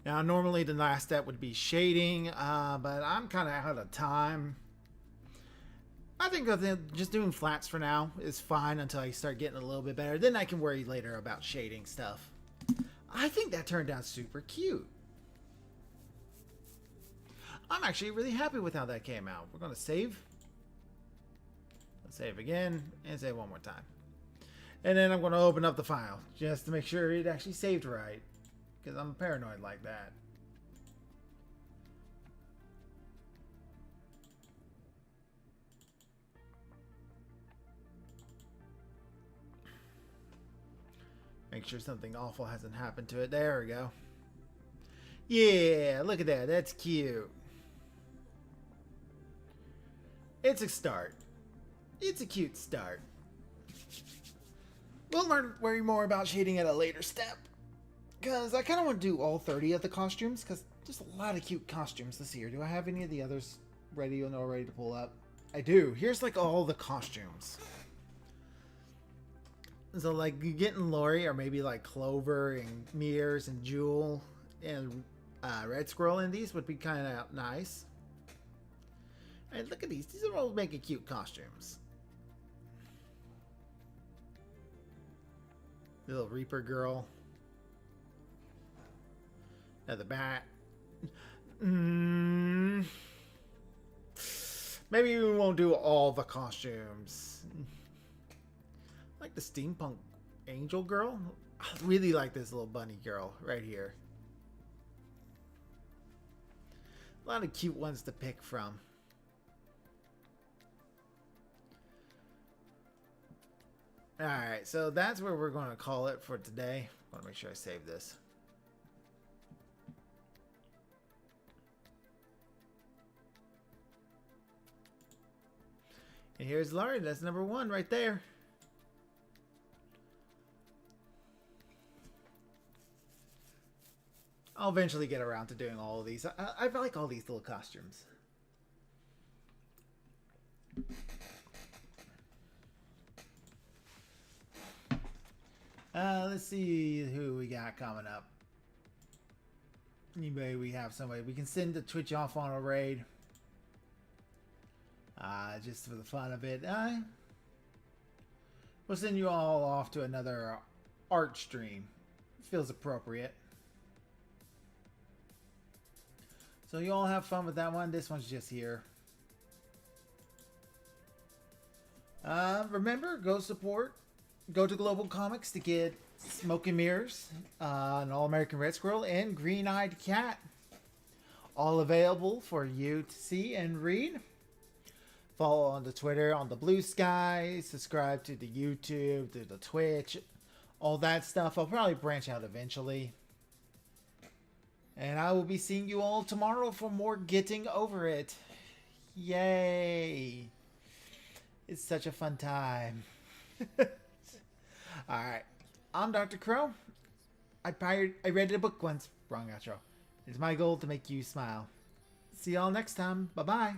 Now, normally the last step would be shading, but I'm kind of out of time. I think just doing flats for now is fine until I start getting a little bit better. Then I can worry later about shading stuff. I think that turned out super cute. I'm actually really happy with how that came out. We're going to save. Let's save again and save one more time. And then I'm going to open up the file just to make sure it actually saved right. Because I'm paranoid like that. Make sure something awful hasn't happened to it. There we go. Yeah, look at that. That's cute. It's a start. It's a cute start. We'll learn way more about shading at a later step. Because I kind of want to do all 30 of the costumes. Because there's a lot of cute costumes this year. Do I have any of the others ready and all ready to pull up? I do. Here's like all the costumes. So like getting Lari or maybe like Clover and Mears and Jewel and Red Squirrel in these would be kind of nice. And look at these. These are all making cute costumes. Little Reaper girl. Another bat. Maybe we won't do all the costumes. Like the steampunk angel girl. I really like this little bunny girl right here. A lot of cute ones to pick from. Alright, so that's where we're going to call it for today. I want to make sure I save this. And here's Lari. That's number 1 right there. I'll eventually get around to doing all of these. I like all these little costumes. Let's see who we got coming up. Anybody we have somebody we can send the Twitch off on a raid. Just for the fun of it. We'll send you all off to another art stream. Feels appropriate. So you all have fun with that one. This one's just here. Remember, go support. Go to Global Comics to get Smoke and Mirrors, an All-American Red Squirrel, and Green-Eyed Cat. All available for you to see and read. Follow on the Twitter, on the Blue Sky. Subscribe to the YouTube, to the Twitch. All that stuff. I'll probably branch out eventually. And I will be seeing you all tomorrow for more Getting Over It. Yay. It's such a fun time. Alright. I'm Dr. Crow. I read a book once. Wrong outro. It's my goal to make you smile. See y'all next time. Bye-bye.